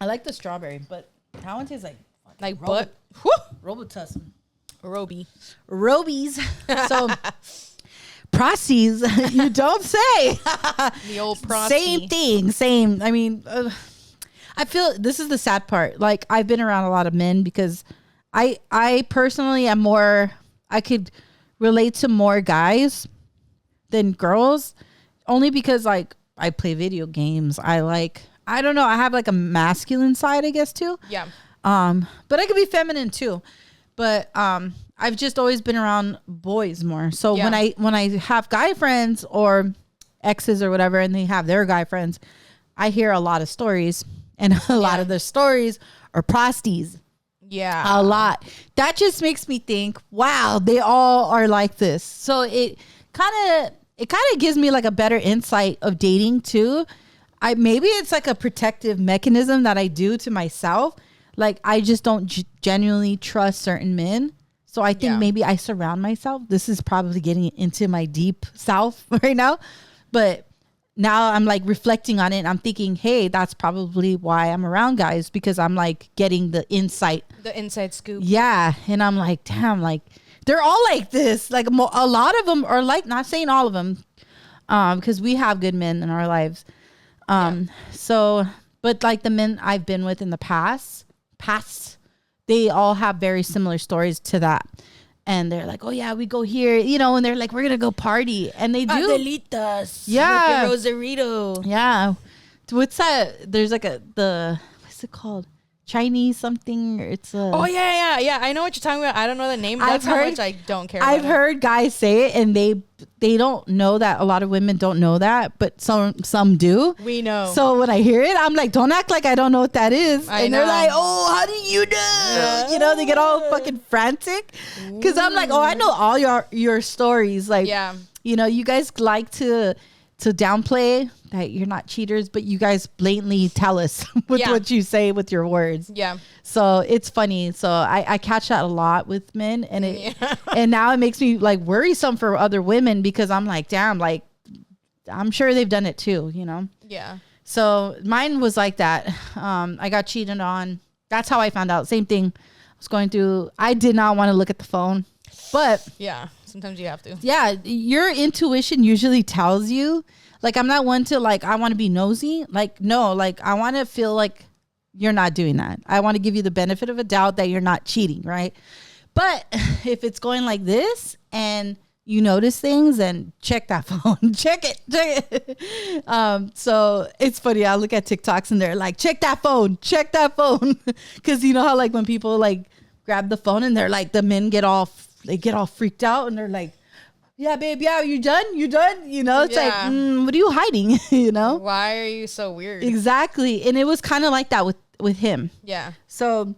I like the strawberry, but that one tastes like butt. Robitussin. Robies. So, Prosties, you don't say. The old prosty. Same thing. Same. I mean, I feel this is the sad part. Like, I've been around a lot of men because I personally am more, I could relate to more guys than girls, only because like I play video games. I don't know. I have like a masculine side, I guess, too. Yeah. But I could be feminine too. But I've just always been around boys more. So when I have guy friends or exes or whatever, and they have their guy friends, I hear a lot of stories, and a lot of the stories are prosties. Yeah. A lot. That just makes me think, wow, they all are like this. So it kind of gives me like a better insight of dating too. Maybe it's like a protective mechanism that I do to myself. Like, I just don't genuinely trust certain men. So I think maybe I surround myself. This is probably getting into my deep south right now. But now I'm like reflecting on it. And I'm thinking, hey, that's probably why I'm around guys, because I'm like getting the insight. The inside scoop. Yeah. And I'm like, damn, like they're all like this. Like a lot of them are like, not saying all of them, because we have good men in our lives. So, but like the men I've been with in the past, they all have very similar stories to that. And they're like, oh yeah, we go here, you know, and they're like, we're going to go party. And they do. Adelitas. Yeah. Rosarito. Yeah. What's that? There's like what's it called? Chinese something. It's oh yeah. I know what you're talking about. I don't know the name. That's how much I don't care. I've heard guys say it, and they don't know that. A lot of women don't know that, but some do. We know. So when I hear it, I'm like, don't act like I don't know what that is. And they're like, oh, how do you know? You know, they get all fucking frantic because I'm like, oh, I know all your stories. Like, you know, you guys like to downplay that you're not cheaters, but you guys blatantly tell us with what you say with your words. Yeah. So it's funny. So I catch that a lot with men, and and now it makes me like worrisome for other women, because I'm like, damn, like I'm sure they've done it too, you know? Yeah. So mine was like that. I got cheated on. That's how I found out. Same thing. I was going through, I did not want to look at the phone, but yeah, sometimes you have to. Yeah. Your intuition usually tells you. Like, I'm not one to like, I want to be nosy. Like, no, like I want to feel like you're not doing that. I want to give you the benefit of a doubt that you're not cheating. Right. But if it's going like this and you notice things, then check that phone, check it. So it's funny. I look at TikToks and they're like, check that phone. Cause you know how like when people like grab the phone and they're like, the men get all freaked out and they're like, yeah, babe. Yeah. You done? You know, it's like, what are you hiding? You know, why are you so weird? Exactly. And it was kind of like that with him. Yeah. So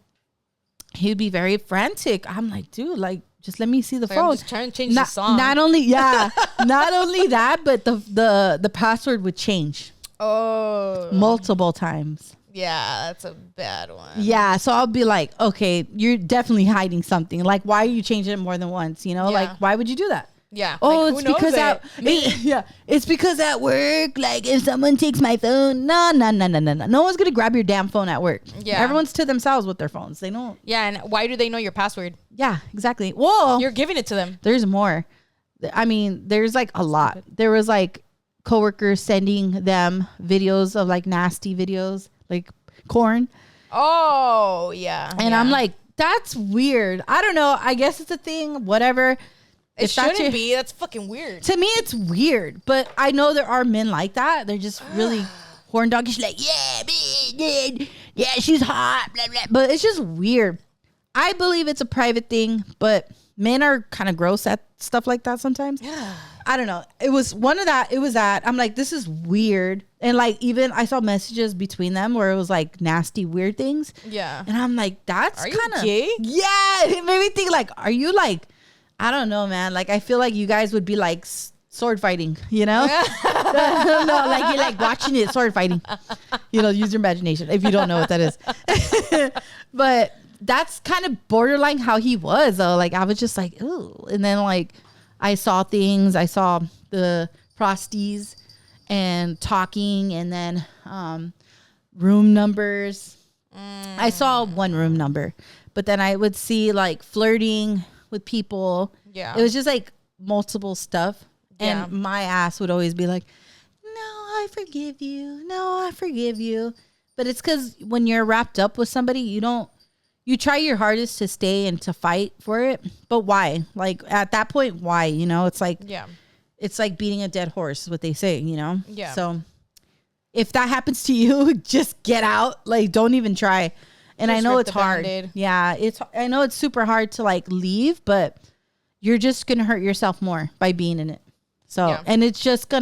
he'd be very frantic. I'm like, dude, like, just let me see the phone. I'm just trying to change the song. Not only that, but the password would change. Oh. Multiple times. Yeah, that's a bad one. Yeah, so I'll be like, okay, you're definitely hiding something. Like, why are you changing it more than once? You know, like, why would you do that? Yeah. Oh, like, it's because it's because at work, like if someone takes my phone, no one's gonna grab your damn phone at work. Yeah, everyone's to themselves with their phones. They don't. Yeah, and why do they know your password? Yeah, exactly. Whoa, you're giving it to them. There's more. I mean, there's like a lot. There was like coworkers sending them videos of like nasty videos, like corn. Oh yeah, and I'm like, that's weird. I don't know. I guess it's a thing. Whatever. It shouldn't be. That's fucking weird. To me, it's weird. But I know there are men like that. They're just really horn doggish. Like, yeah, she's hot. Blah, blah. But it's just weird. I believe it's a private thing. But men are kind of gross at stuff like that sometimes. I don't know. It was one of that. It was that. I'm like, this is weird. And like, even I saw messages between them where it was like nasty, weird things. Yeah. And I'm like, that's kind of gay? Yeah. It made me think like, are you like, I don't know, man. Like, I feel like you guys would be like sword fighting, you know? No, like you're like watching it, sword fighting. You know, use your imagination if you don't know what that is. But that's kind of borderline how he was, though. Like, I was just like, ooh. And then, like, I saw things. I saw the prosties and talking and then room numbers. I saw one room number. But then I would see, like, flirting with people. Yeah. It was just like multiple stuff. And my ass would always be like, no, I forgive you. No, I forgive you. But it's because when you're wrapped up with somebody, you try your hardest to stay and to fight for it. But why? Like at that point, why? You know, it's like, it's like beating a dead horse is what they say, you know? Yeah. So if that happens to you, just get out. Like, don't even try. And I know it's hard. Yeah, I know it's super hard to like leave, but you're just going to hurt yourself more by being in it. So, and it's just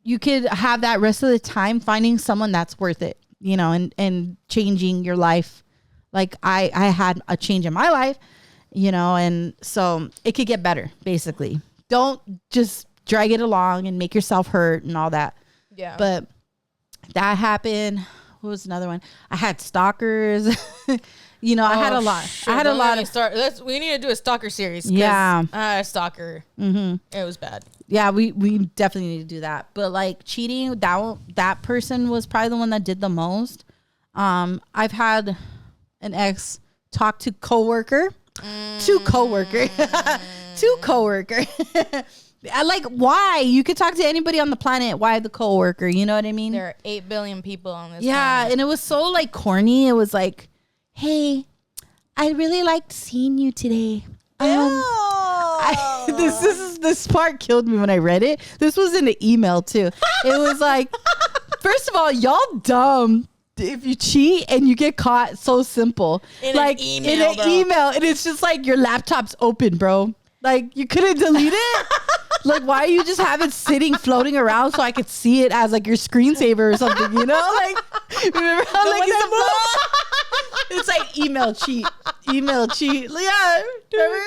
you could have that rest of the time finding someone that's worth it, you know, and changing your life. Like I had a change in my life, you know, and so it could get better, basically. Don't just drag it along and make yourself hurt and all that. Yeah. But that happened. What was another one? I had stalkers. You know, I had a lot. Shit. I had a lot of. We need to do a stalker series. Yeah. A stalker. Mm-hmm. It was bad. Yeah, we definitely need to do that. But like cheating, that person was probably the one that did the most. I've had an ex talk to coworker. Two coworker. I like, why? You could talk to anybody on the planet. Why the coworker? You know what I mean? There are 8 billion people on this planet. And it was so like corny. It was like, hey, I really liked seeing you today. This part killed me when I read it. This was in the email too. It was like, first of all, y'all dumb. If you cheat and you get caught, so simple. In an email, and it's just like your laptop's open, bro. Like you couldn't delete it. Like, why you just have it sitting, floating around so I could see it as like your screensaver or something, you know? Like, remember how like it's like email cheat. Yeah, remember?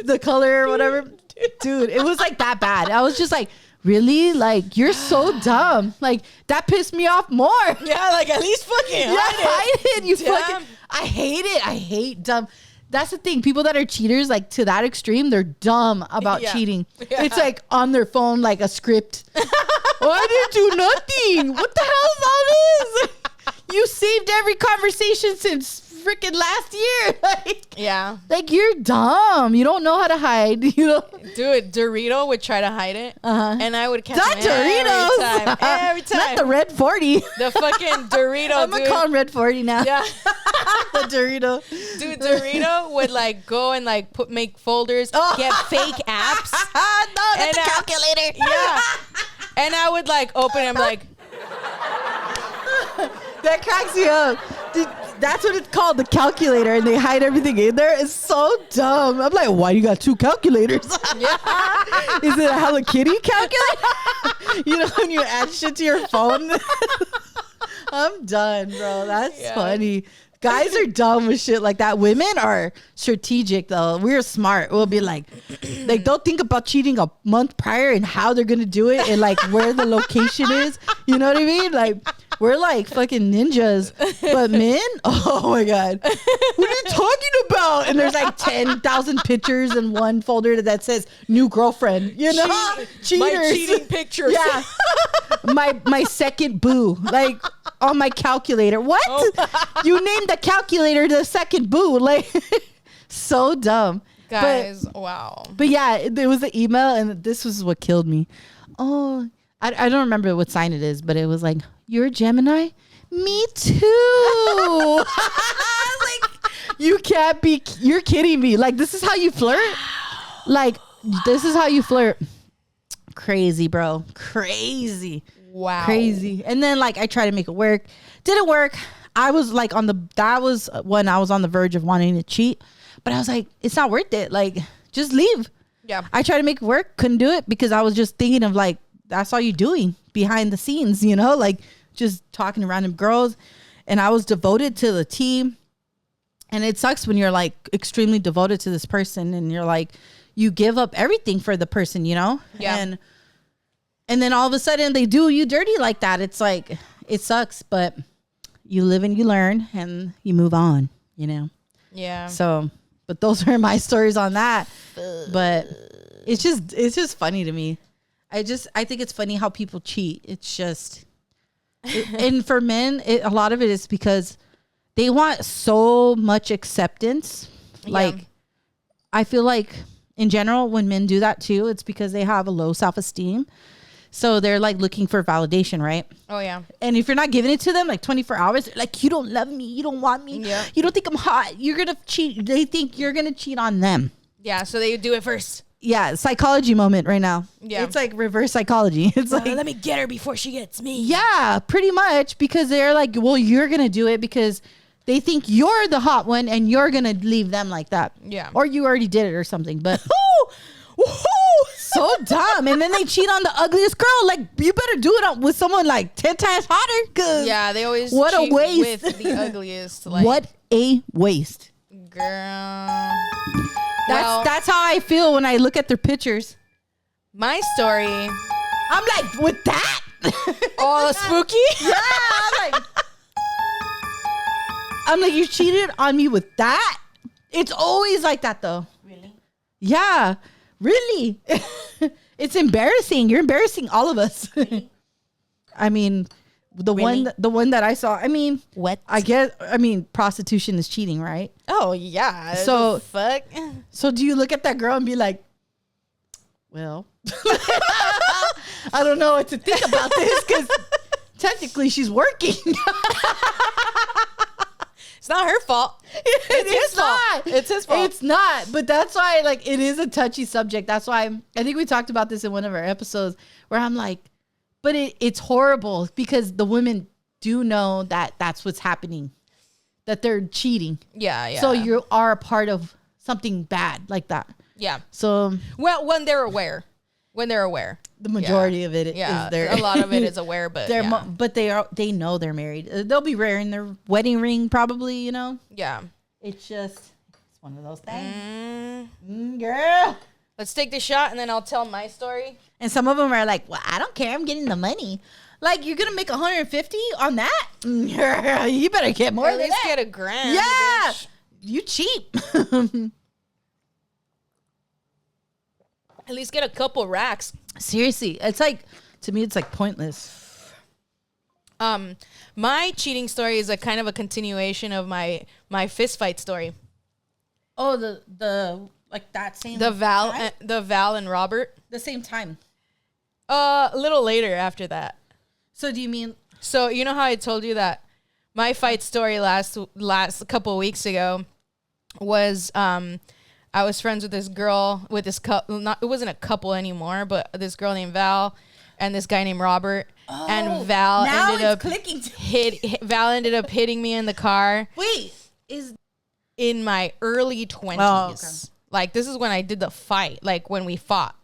The color or whatever. Dude, it was like that bad. I was just like, really? Like, you're so dumb. Like, that pissed me off more. Yeah, like at least fucking hide it. You fucking. I hate it. I hate dumb. That's the thing. People that are cheaters, like to that extreme, they're dumb about cheating. Yeah. It's like on their phone, like a script. I didn't do nothing. What the hell is all this? You saved every conversation since freaking last year. Like you're dumb. You don't know how to hide. You know, dude. Dorito would try to hide it, and I would catch him every time. Not the red 40. The fucking Dorito. I'm gonna call him red 40 now. Yeah, the Dorito. Dude, Dorito would like go and like make folders, get fake apps. No, that's a calculator. Yeah, and I would like open them like. That cracks me up. Dude, that's what it's called, the calculator, and they hide everything in there. It's so dumb. I'm like, why you got 2 calculators? Yeah. Is it a Hello Kitty calculator? You know, when you add shit to your phone? I'm done, bro. That's funny. Guys are dumb with shit like that. Women are strategic, though. We're smart. We'll be like, they'll think about cheating a month prior and how they're going to do it and, like, where the location is. You know what I mean? Like, We're like fucking ninjas. But men, oh my God. What are you talking about? And there's like 10,000 pictures in one folder that says new girlfriend. You know? Cheaters. My cheating pictures. Yeah. my second boo. Like on my calculator. What? Oh. You named the calculator the second boo. Like so dumb. Guys, wow. But yeah, there was an email and this was what killed me. Oh, I don't remember what sign it is, but it was like, you're a Gemini? Me too. Like, you can't be, you're kidding me. Like, this is how you flirt? Like, this is how you flirt. Crazy, bro. Crazy. Wow. Crazy. And then like, I tried to make it work. Didn't work. I was like that was when I was on the verge of wanting to cheat. But I was like, it's not worth it. Like, just leave. Yeah. I tried to make it work. Couldn't do it because I was just thinking of like, that's all you're doing behind the scenes, you know, like just talking to random girls. And I was devoted to the team. And it sucks when you're like extremely devoted to this person and you're like, you give up everything for the person, you know? Yeah. And then all of a sudden they do you dirty like that. It's like, it sucks, but you live and you learn and you move on, you know? Yeah. So, but those are my stories on that. But it's just funny to me. I think it's funny how people cheat. It's just, and for men, a lot of it is because they want so much acceptance. Like, I feel like in general, when men do that too, it's because they have a low self-esteem. So they're like looking for validation, right? Oh, yeah. And if you're not giving it to them like 24 hours, they're like, you don't love me. You don't want me. Yeah. You don't think I'm hot. You're going to cheat. They think you're going to cheat on them. Yeah. So they do it first. Yeah. Psychology moment right now. Yeah. It's like reverse psychology. It's like, let me get her before she gets me. Yeah, pretty much. Because they're like, well, you're going to do it because they think you're the hot one and you're going to leave them like that. Yeah. Or you already did it or something. But so dumb. And then they cheat on the ugliest girl. Like, you better do it with someone like 10 times hotter. Cause yeah, they always what cheat a waste. with the ugliest. Like, what a waste. Girl. That's how I feel when I look at their pictures. My story. I'm like, with that? Oh, spooky? Yeah. I'm like, you cheated on me with that? It's always like that though. Really? Yeah. Really? It's embarrassing. You're embarrassing all of us. Really? I mean, the one that I saw, I mean, what? Prostitution is cheating, right? Oh, yeah. So, fuck. So do you look at that girl and be like, well, I don't know what to think about this because technically she's working. It's not her fault. It's his fault. It's his fault. It's not. But that's why, like, it is a touchy subject. That's why I think we talked about this in one of our episodes where I'm like, but it's horrible because the women do know that that's what's happening, that they're cheating. Yeah. So you are a part of something bad like that. Yeah. So, well, when they're aware. The majority of it is there. A lot of it is aware, but but they know they're married. They'll be wearing their wedding ring probably, you know? Yeah. It's one of those things. Girl. Let's take the shot and then I'll tell my story. And some of them are like, well, I don't care. I'm getting the money. Like, you're going to make 150 on that? You better get more than that. At least get $1,000. Yeah. Bitch. You cheap. At least get a couple racks. Seriously. It's like, to me, it's like pointless. My cheating story is a kind of a continuation of my fist fight story. Oh, the like that same the Val and Robert. The same time. A little later after that. So do you mean? So you know how I told you that my fight story last couple of weeks ago was I was friends with this girl with this couple. It wasn't a couple anymore, but this girl named Val and this guy named Robert. Oh, and Val ended up hitting me in the car. Wait, is in my early 20s. Oh, okay. Like, this is when I did the fight, like when we fought.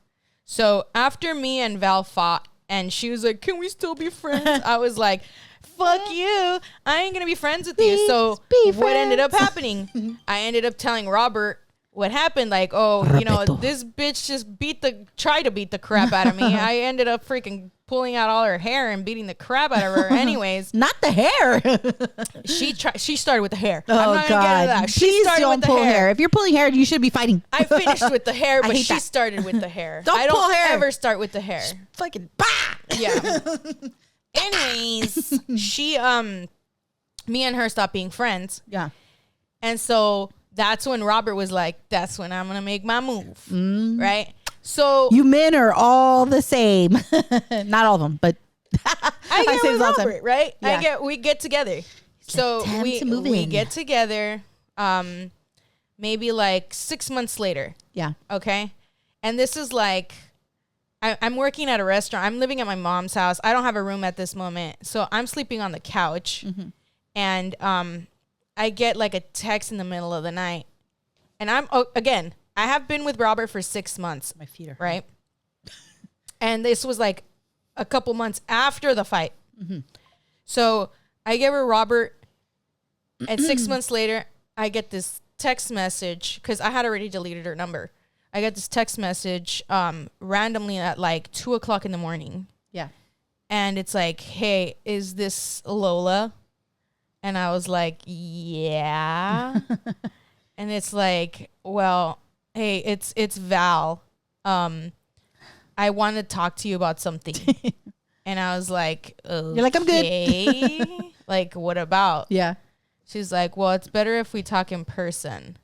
So after me and Val fought and she was like, can we still be friends? I was like, fuck you. I ain't going to be friends with you. So what ended up happening? I ended up telling Robert, what happened. Like, this bitch just tried to beat the crap out of me. I ended up freaking pulling out all her hair and beating the crap out of her anyways. Not the hair. She started with the hair. Oh, I'm not God. gonna get into that. She started don't with the pull hair. If you're pulling hair, you should be fighting. I finished with the hair, but she that. started with the hair. Don't pull hair. Ever start with the hair. Fucking bah! Yeah. Anyways, me and her stopped being friends. Yeah. And so that's when Robert was like, that's when I'm going to make my move. Right? So you men are all the same. Not all of them, but I get with Robert, right? Yeah. We get together. So we get together maybe like 6 months later. Yeah. Okay. And this is like, I'm working at a restaurant. I'm living at my mom's house. I don't have a room at this moment. So I'm sleeping on the couch. Mm-hmm. And I get like a text in the middle of the night. And I have been with Robert for 6 months. My feet are right. And this was like a couple months after the fight. Mm-hmm. So I get with Robert, and 6 months later, I get this text message because I had already deleted her number. I get this text message randomly at like 2:00 in the morning. Yeah. And it's like, hey, is this Lola? And I was like, yeah. And it's like, well, hey, it's Val. I want to talk to you about something. And I was like, okay. You're like, I'm good. Like, what about? Yeah. She's like, well, it's better if we talk in person.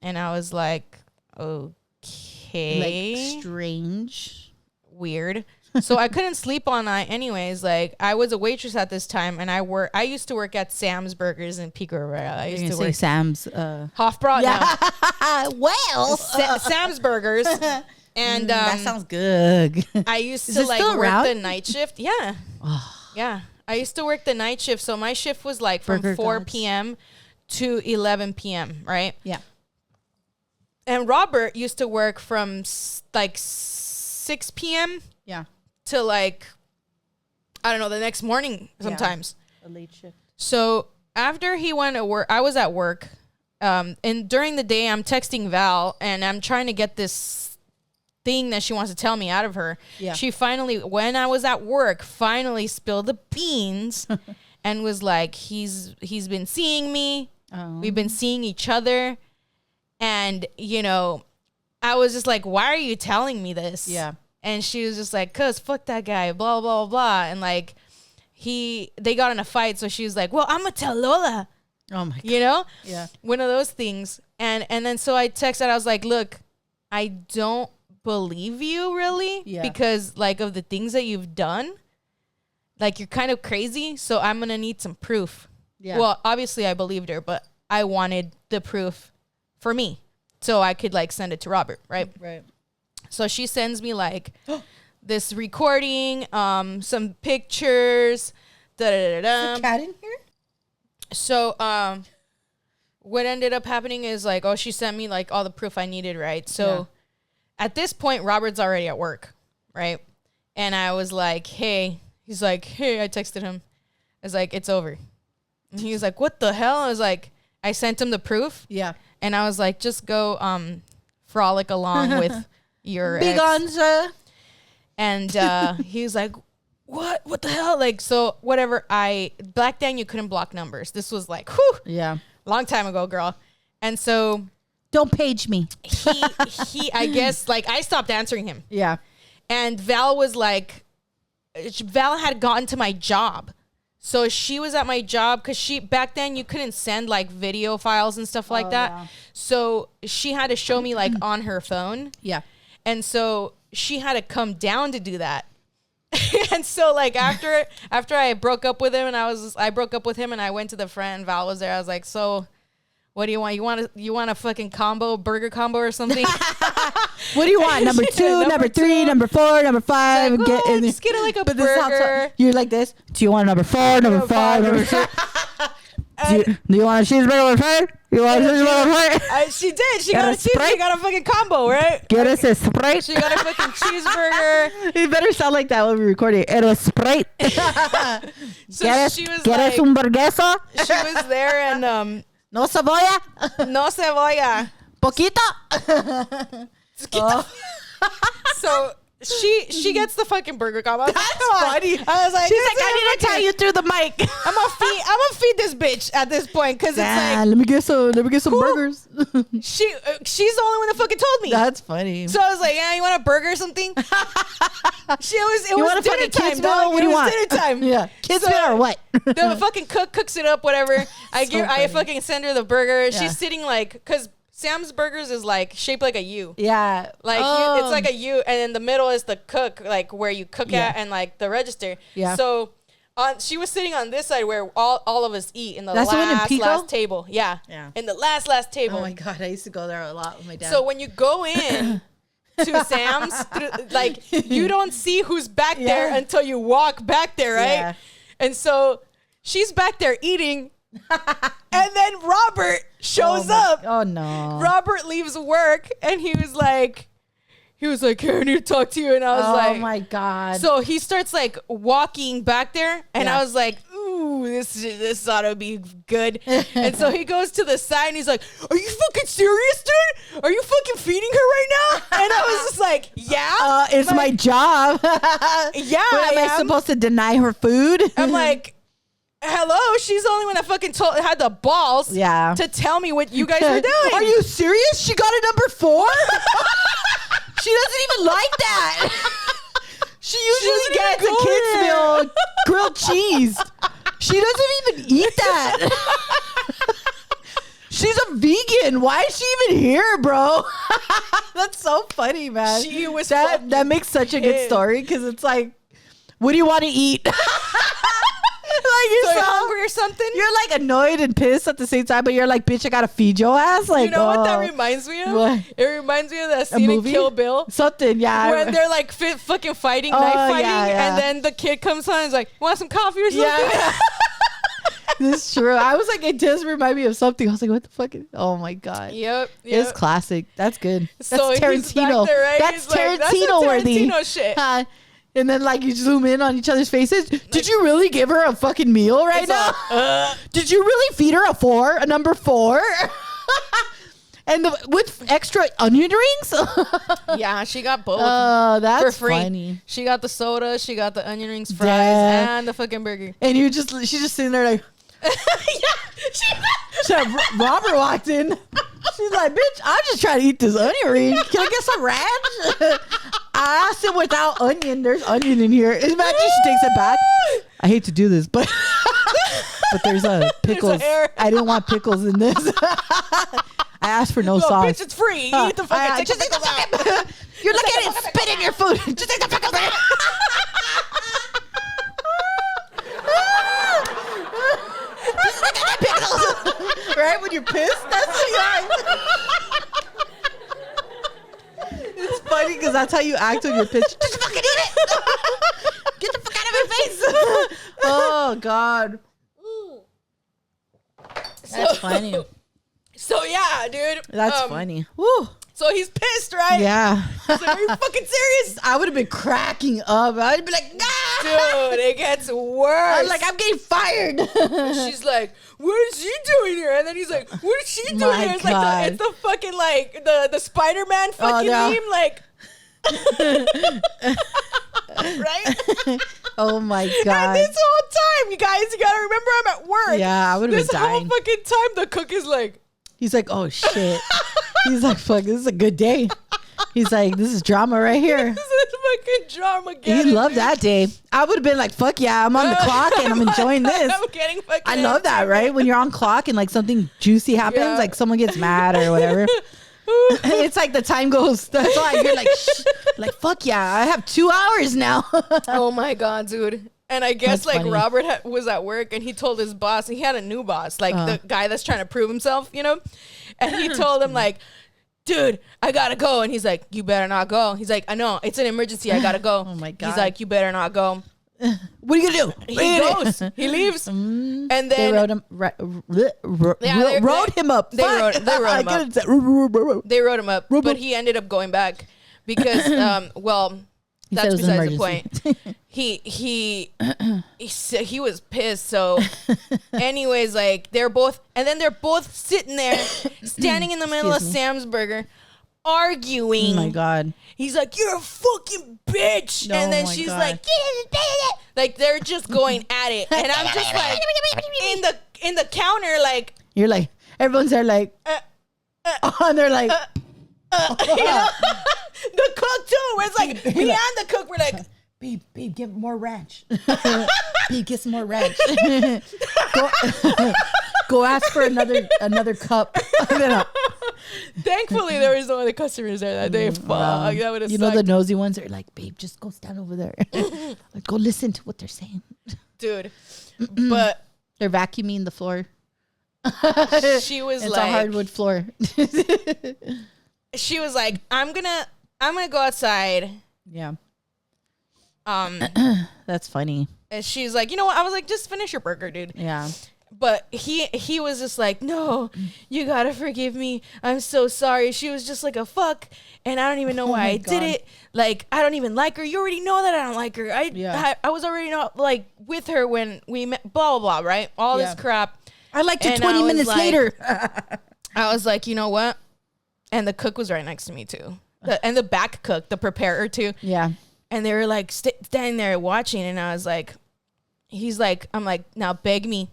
And I was like, okay. Like, strange. Weird. So I couldn't sleep all night anyways. Like, I was a waitress at this time, and I used to work at Sam's Burgers in Pico Rivera. I used to work Sam's Hofbrau. Yeah. No. Well, Sam's Burgers. And that sounds good. I used to like work the night shift. Yeah. Yeah. I used to work the night shift. So my shift was like from 4 p.m. to 11 p.m. Right? Yeah. And Robert used to work from like 6 p.m. Yeah. To like, I don't know, the next morning sometimes. Yeah. A late shift. So after he went to work, I was at work. And during the day, I'm texting Val and I'm trying to get this thing that she wants to tell me out of her. Yeah. She finally, when I was at work, finally spilled the beans and was like, he's been seeing me. We've been seeing each other. And, I was just like, why are you telling me this? Yeah. And she was just like, cause fuck that guy, blah, blah, blah. And like, they got in a fight. So she was like, well, I'm gonna tell Lola. Oh my God. Yeah. One of those things. And then so I texted, I was like, look, I don't believe you really because like of the things that you've done, like you're kind of crazy. So I'm going to need some proof. Yeah. Well, obviously I believed her, but I wanted the proof for me so I could like send it to Robert. Right. So she sends me like this recording, some pictures, Is the cat in here? So, what ended up happening is like, she sent me like all the proof I needed. Right. So at this point, Robert's already at work. Right. And I was like, he's like, hey, I texted him. I was like, it's over. And he was like, what the hell? I was like, I sent him the proof. Yeah. And I was like, just go, frolic along with your ex. And, he was like, what the hell? Like, so whatever. Back then you couldn't block numbers. This was like, long time ago, girl. And so don't page me. he I guess like I stopped answering him. Yeah. And Val was like, Val had gotten to my job. So she was at my job because back then you couldn't send like video files and stuff like that. Yeah. So she had to show me like on her phone. Yeah. And so she had to come down to do that. And so like after I broke up with him and I broke up with him and I went to the front and Val was there. I was like, so what do you want? You want a fucking burger combo or something? What do you want? Number 2, number 3, number 4, number 5. Like, just get like a burger. You're like this. Do you want number 4, number 5, number 6? Do you want a cheeseburger with fries? You want a cheeseburger with fries? She did. She got a cheeseburger. She got a fucking combo, right? Get us a Sprite. She got a fucking cheeseburger. It better sound like that when we record it. It was Sprite. So she was get like, us un burguesa. She was there and no cebolla. No cebolla. Poquito. So she gets the fucking burger combo. That's funny. I was like, she's like, I need to tell you through the mic. I'm gonna feed this bitch at this point because it's like, let me get some burgers. She's the only one that fucking told me. That's funny. So I was like, yeah, you want a burger or something? It was dinner time, dog. What do you want? Dinner time. Yeah, kids meal or what? The fucking cook cooks it up, whatever. I fucking send her the burger. Yeah. She's sitting like, because Sam's Burgers is like shaped like a U. Yeah. Like it's like a U, and in the middle is the cook, like where you cook at, and like the register. Yeah. So she was sitting on this side where all of us eat in the last table. Yeah. Yeah. In the last table. Oh my God, I used to go there a lot with my dad. So when you go in to Sam's, like you don't see who's back there until you walk back there, right? Yeah. And so she's back there eating. And then Robert shows up. Oh no. Robert leaves work and he was like, hey, I need to talk to you. And I was like, oh my God. So he starts like walking back there and I was like, ooh, this ought to be good. And so he goes to the side and he's like, are you fucking serious, dude? Are you fucking feeding her right now? And I was just like, yeah. It's like, my job. Yeah. Am I supposed to deny her food? I'm like, hello, she's the only one that fucking had the balls to tell me what you guys were doing. Are you serious? She got a number 4? She doesn't even like that. She usually gets a kid's meal, grilled cheese. She doesn't even eat that. She's a vegan. Why is she even here, bro? That's so funny, man. She was that makes such a good story because it's like, what do you want to eat? Like you're so hungry or something. You're like annoyed and pissed at the same time, but you're like, bitch, I gotta feed your ass. Like, you know what that reminds me of? What? It reminds me of that scene in Kill Bill. Something, yeah. When they're like fucking fighting, knife fighting, and then the kid comes on and is like, want some coffee or something? Yeah. This is true. I was like, it does remind me of something. I was like, what the fuck? Oh my God. Yep. It's classic. That's good. That's so Tarantino. There, right? That's Tarantino worthy. Tarantino shit. And then like you zoom in on each other's faces. Did you really give her a fucking meal right now? Did you really feed her a number 4? And with extra onion rings? Yeah, she got both. Oh, that's for free. Funny. She got the soda, she got the onion rings, fries, and the fucking burger. And she's just sitting there like, Robert walked in. She's like, bitch, I'm just trying to eat this onion ring. Can I get some ranch? I asked him without onion. There's onion in here. Imagine she takes it back. I hate to do this, but there's pickles. I didn't want pickles in this. I asked for no sauce. Bitch, it's free. Eat the fucking just take the fucking. You're looking at it, spit in your food. Just take the pickles out. Just look at the pickles. Right when you're pissed, that's what you are. It's funny because that's how you act when you're pissed. Just fucking eat it. Get the fuck out of my face. Oh God. That's funny. So yeah, dude. That's funny. Woo. So he's pissed, right? Yeah. He's like, are you fucking serious? I would have been cracking up. I'd be like, nah. Dude, it gets worse. I'm like, I'm getting fired. She's like, what is she doing here? And then he's like, what is she doing here? It's like it's the fucking like the Spider-Man fucking meme, like right? Oh my God. And this whole time, you guys, you gotta remember I'm at work. Yeah, I would have been dying. This whole fucking time the cook is like, he's like, oh shit. He's like, fuck, this is a good day. He's like, this is drama right here. This is fucking drama. He loved that day. I would have been like, fuck yeah, I'm on the clock and I'm enjoying this. I'm getting fucking I love that, right? When you're on clock and like something juicy happens, like someone gets mad or whatever. It's like the time goes. That's why you're like, like, fuck yeah, I have 2 hours now. Oh my God, dude. And I guess like funny. Robert was at work and he told his boss, he had a new boss, like the guy that's trying to prove himself, you know? And he told him like, dude, I gotta go. And he's like, you better not go. He's like, I know, it's an emergency, I gotta go. Oh my God. He's like, you better not go. What are you gonna do? He goes. He leaves. And then they wrote him him up. They wrote him up. They wrote him up. But he ended up going back because, well, That's besides the point. He was pissed. So anyways, like they're both sitting there standing in the middle of Sam's Burger arguing. Oh my God. He's like, you're a fucking bitch. And then she's like they're just going at it. And I'm just like in the counter, like, you're like, everyone's there like and they're like you know? The cook too. It's like me and the cook were like, babe, get more ranch. Babe, get some more ranch. Go ask for another cup. Thankfully, there was no other customers there that day. Fuck, that would have. You know, the nosy ones are like, babe, just go stand over there. Like, go listen to what they're saying, dude. But they're vacuuming the floor. She was it's like, a hardwood floor. She was like, I'm gonna go outside. Yeah. That's funny. And she's like, you know what? I was like, just finish your burger, dude. Yeah. But he was just like, no, you gotta forgive me. I'm so sorry. She was just like a fuck, and I don't even know why I did it. Like, I don't even like her. You already know that I don't like her. I was already not like with her when we met. Blah blah blah. Right? All this crap. I liked it 20 minutes later. I was like, you know what? And the cook was right next to me too. And the back cook, the preparer too. Yeah. And they were like standing there watching, and I was like, I'm like, now beg me.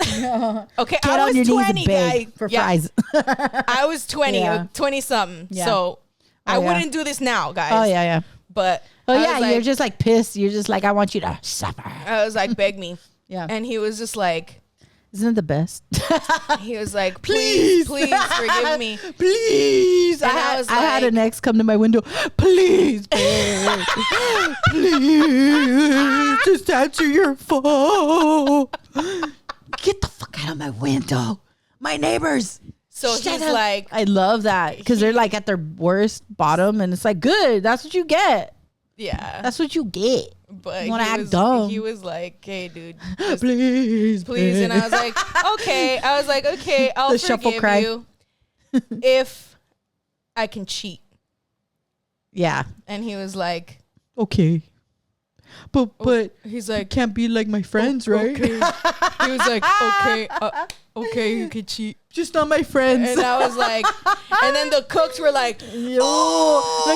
Okay, Get I was 20, guys. For fries. I was 20, 20 something. Yeah. So I wouldn't do this now, guys. Oh yeah. But you're just like pissed. You're just like, I want you to suffer. I was like, beg me. Yeah. And he was just like, isn't it the best? He was like, please forgive me. Please. And I had an ex come to my window. Please, babe. Please. Just answer your phone. Get the fuck out of my window. My neighbors. So he's like, I love that because they're like at their worst bottom, and it's like, good. That's what you get. Yeah. That's what you get. But you want to act dumb. He was like, hey, dude. Please. And I was like, okay. I'll forgive you if I can cheat. Yeah. And he was like, okay. But he's like, can't be like my friends, right? Okay. He was like, okay, you can cheat. Just not my friends. And I was like, and then the cooks were like, the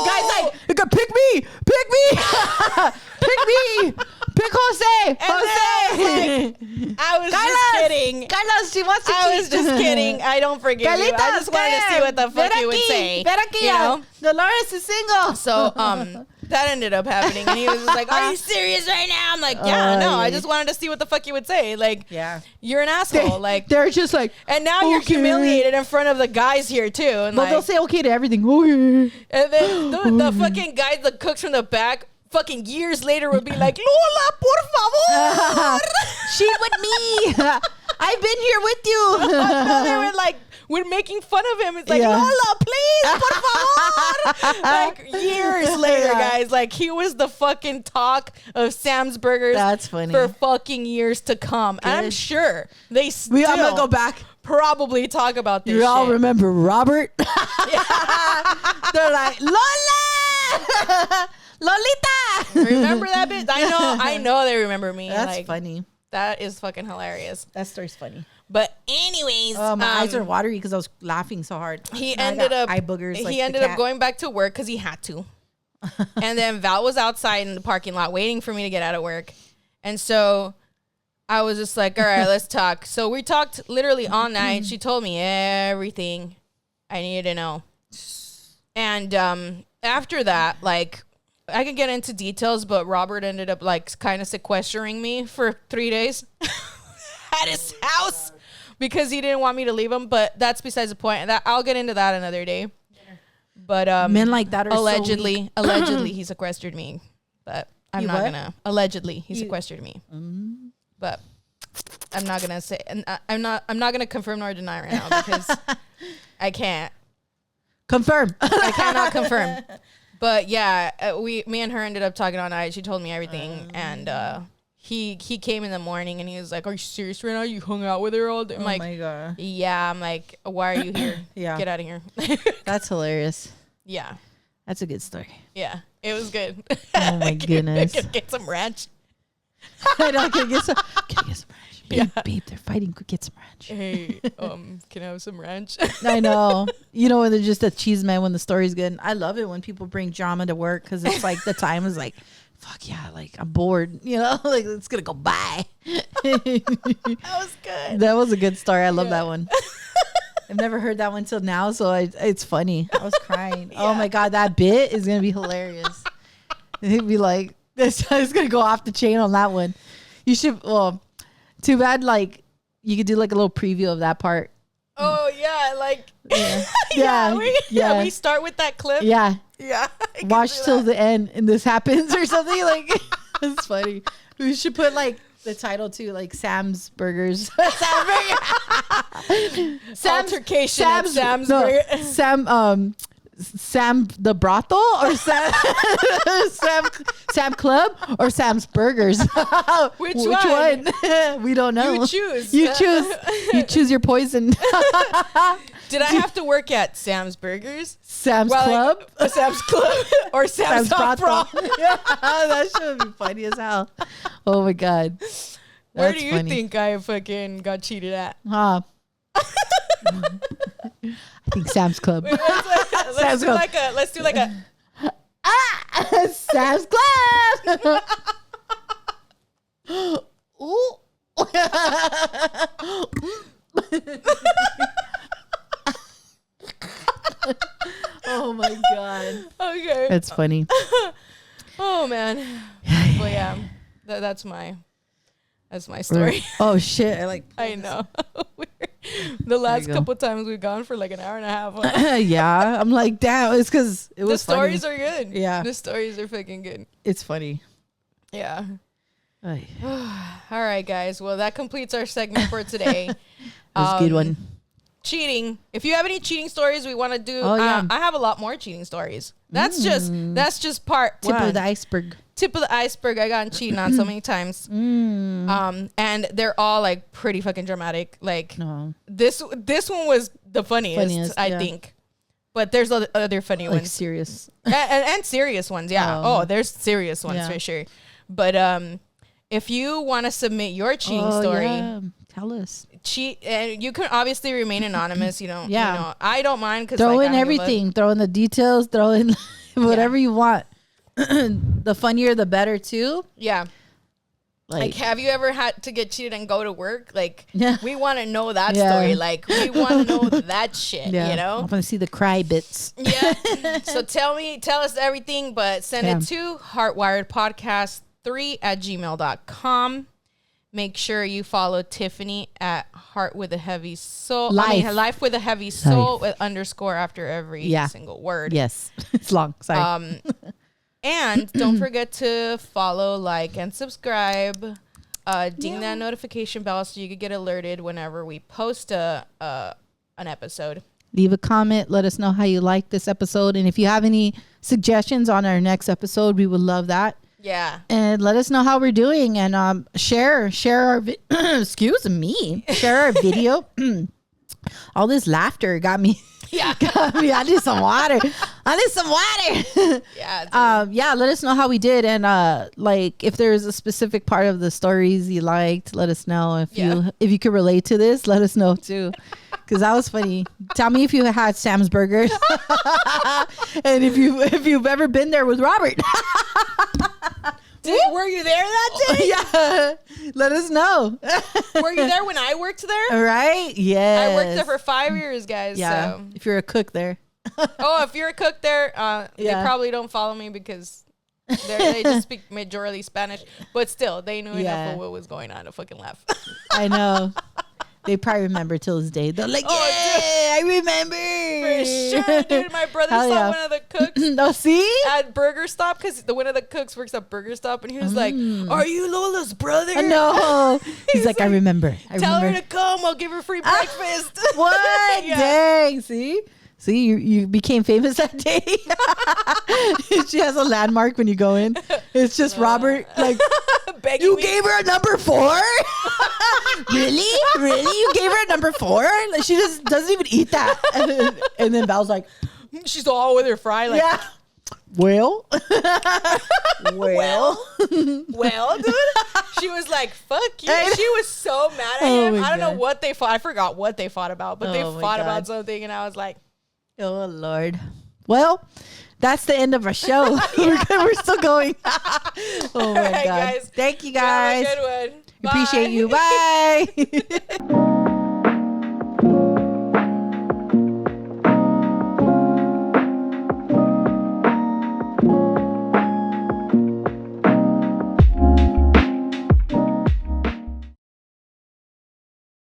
guy's like, pick me, pick Jose. I was just kidding. Carlos, she wants to cheat. I was just kidding. I don't forgive you. I just wanted to see what the fuck you would say. You know? Dolores is single. So, that ended up happening, and he was just like, are you serious right now? I'm like, yeah, no, I just wanted to see what the fuck you would say. Like, you're an asshole. Like, they're just like, and now you're humiliated in front of the guys here too. And but they'll say okay to everything. Okay. And then the fucking guys, the cooks from the back, fucking years later would be like, Lola, por favor. Cheat with me. I've been here with you. They were like, we're making fun of him. It's like, Lola, please, por favor. Like, years later, guys. Like, he was the fucking talk of Sam's Burgers. That's funny. For fucking years to come. Good. I'm sure they still I'm gonna go back. Probably talk about this You all shit. remember Robert? They're like, Lola! Lolita! Remember that bitch? I know they remember me. That's like, funny. That is fucking hilarious. That story's funny. But anyways, my eyes are watery because I was laughing so hard. He ended up eye boogers. He ended up going back to work because he had to. And then Val was outside in the parking lot waiting for me to get out of work, and so I was just like, "All right, let's talk." So we talked literally all night. She told me everything I needed to know, and after that, like, I can get into details, but Robert ended up like kind of sequestering me for 3 days at his house. Because he didn't want me to leave him, but that's besides the point. That I'll get into that another day. But men like that are allegedly he sequestered me, but I'm not gonna. Allegedly, he sequestered me, but I'm not gonna say. And I'm not gonna confirm nor deny right now because I can't confirm. I cannot confirm. But yeah, me and her ended up talking all night. She told me everything, and He came in the morning and he was like, "Are you serious right now? You hung out with her all day?" I'm like, my God. Yeah. I'm like, "Why are you here? Yeah. Get out of here." That's hilarious. Yeah. That's a good story. Yeah, it was good. Oh my goodness. Get some ranch. I know. Can I get some ranch? Babe, they're fighting. Go get some ranch. Hey, can I have some ranch? I know. You know, when they're just a cheese man when the story's good. I love it when people bring drama to work because it's like the time is like, fuck yeah, like I'm bored. You know, like it's gonna go by. That was good. That was a good story. I love that one. I've never heard that one till now, so it's funny. I was crying. Yeah. Oh my god, that bit is gonna be hilarious. He'd be like, "This is gonna go off the chain on that one." You should. Well, too bad. Like you could do like a little preview of that part. Oh yeah, like yeah. We start with that clip. Yeah. Watch till the end, and this happens or something. Like it's funny. We should put like the title too, like Sam's Burgers. Altercation at Sam's Burger. Sam the brothel or Sam Club or Sam's Burgers. Which one? We don't know. You choose. You choose your poison. Did I have to work at Sam's Burgers? Sam's Club? Sam's Club? Or Sam's brothel? Yeah, that should be funny as hell. Oh my god. Where do you think I fucking got cheated at? I think Sam's Club. Wait, let's do like a Sam's Club. Ooh. Oh my god. Okay. That's funny. Oh man. Well, yeah. That's my story. Oh shit. I know. The last couple times we've gone for like an hour and a half. Yeah. I'm like, damn. It's because it was the stories are good. Yeah. The stories are fucking good. It's funny. Yeah. All right, guys. Well, that completes our segment for today. That's a good one. Cheating. If you have any cheating stories we want to do, I have a lot more cheating stories. That's just part tip one. of the iceberg. Tip of the iceberg. I got cheated on so many times. And they're all like pretty fucking dramatic. Like this one was the funniest I think. But there's other funny ones. Serious. and serious ones, yeah. Oh, there's serious ones for sure. But if you want to submit your cheating story, tell us. And you can obviously remain anonymous. You know, I don't mind because throw in everything. Throw in the details. Throw in whatever you want. The funnier, the better too. Yeah. Like, have you ever had to get cheated and go to work? Like, we want to know that Yeah. story. Like, we want to know that shit, Yeah. you know? I want to see the cry bits. Yeah. So tell us everything, but send it to heartwiredpodcast3@gmail.com. Make sure you follow Tiffany at Heart with a Heavy Soul. Life with a Heavy Soul with _, after every single word. Yes. It's long. Sorry. And don't forget to follow, like, and subscribe. Ding that notification bell so you can get alerted whenever we post an episode. Leave a comment. Let us know how you like this episode. And if you have any suggestions on our next episode, we would love that. Yeah. And let us know how we're doing. And share our excuse me. Share our video. All this laughter got me. Yeah. I need some water. Yeah. Let us know how we did. And like if there's a specific part of the stories you liked, let us know. If you could relate to this, let us know too. Because that was funny. Tell me if you had Sam's Burgers. And if you've ever been there with Robert. Were you there that day? Yeah. Let us know. Were you there when I worked there? Right? Yeah. I worked there for 5 years, guys. Yeah. So. If you're a cook there. If you're a cook there, they probably don't follow me because they just speak majority Spanish. But still, they knew enough of what was going on to fucking laugh. I know. They probably remember till this day. They're like, I remember. For sure, dude. My brother saw one of the cooks. See? At Burger Stop, because one of the cooks works at Burger Stop, and he was like, "Are you Lola's brother?" No. He's like, I remember. Tell her to come. I'll give her free breakfast. What? Yeah. Dang. See, you became famous that day. She has a landmark when you go in. It's just Robert, like, begging you me. gave her a number 4? Really? You gave her a number 4? Like, she just doesn't even eat that. And then Val's like, she's all with her fry, like, Well, well, dude. She was like, "Fuck you." She was so mad at him. I don't know what they fought. I forgot what they fought about, but they fought about something, and I was like, "Oh Lord." Well, that's the end of our show. We're still going. Oh my God! Guys. Thank you guys. Have a good one. Appreciate you. Bye.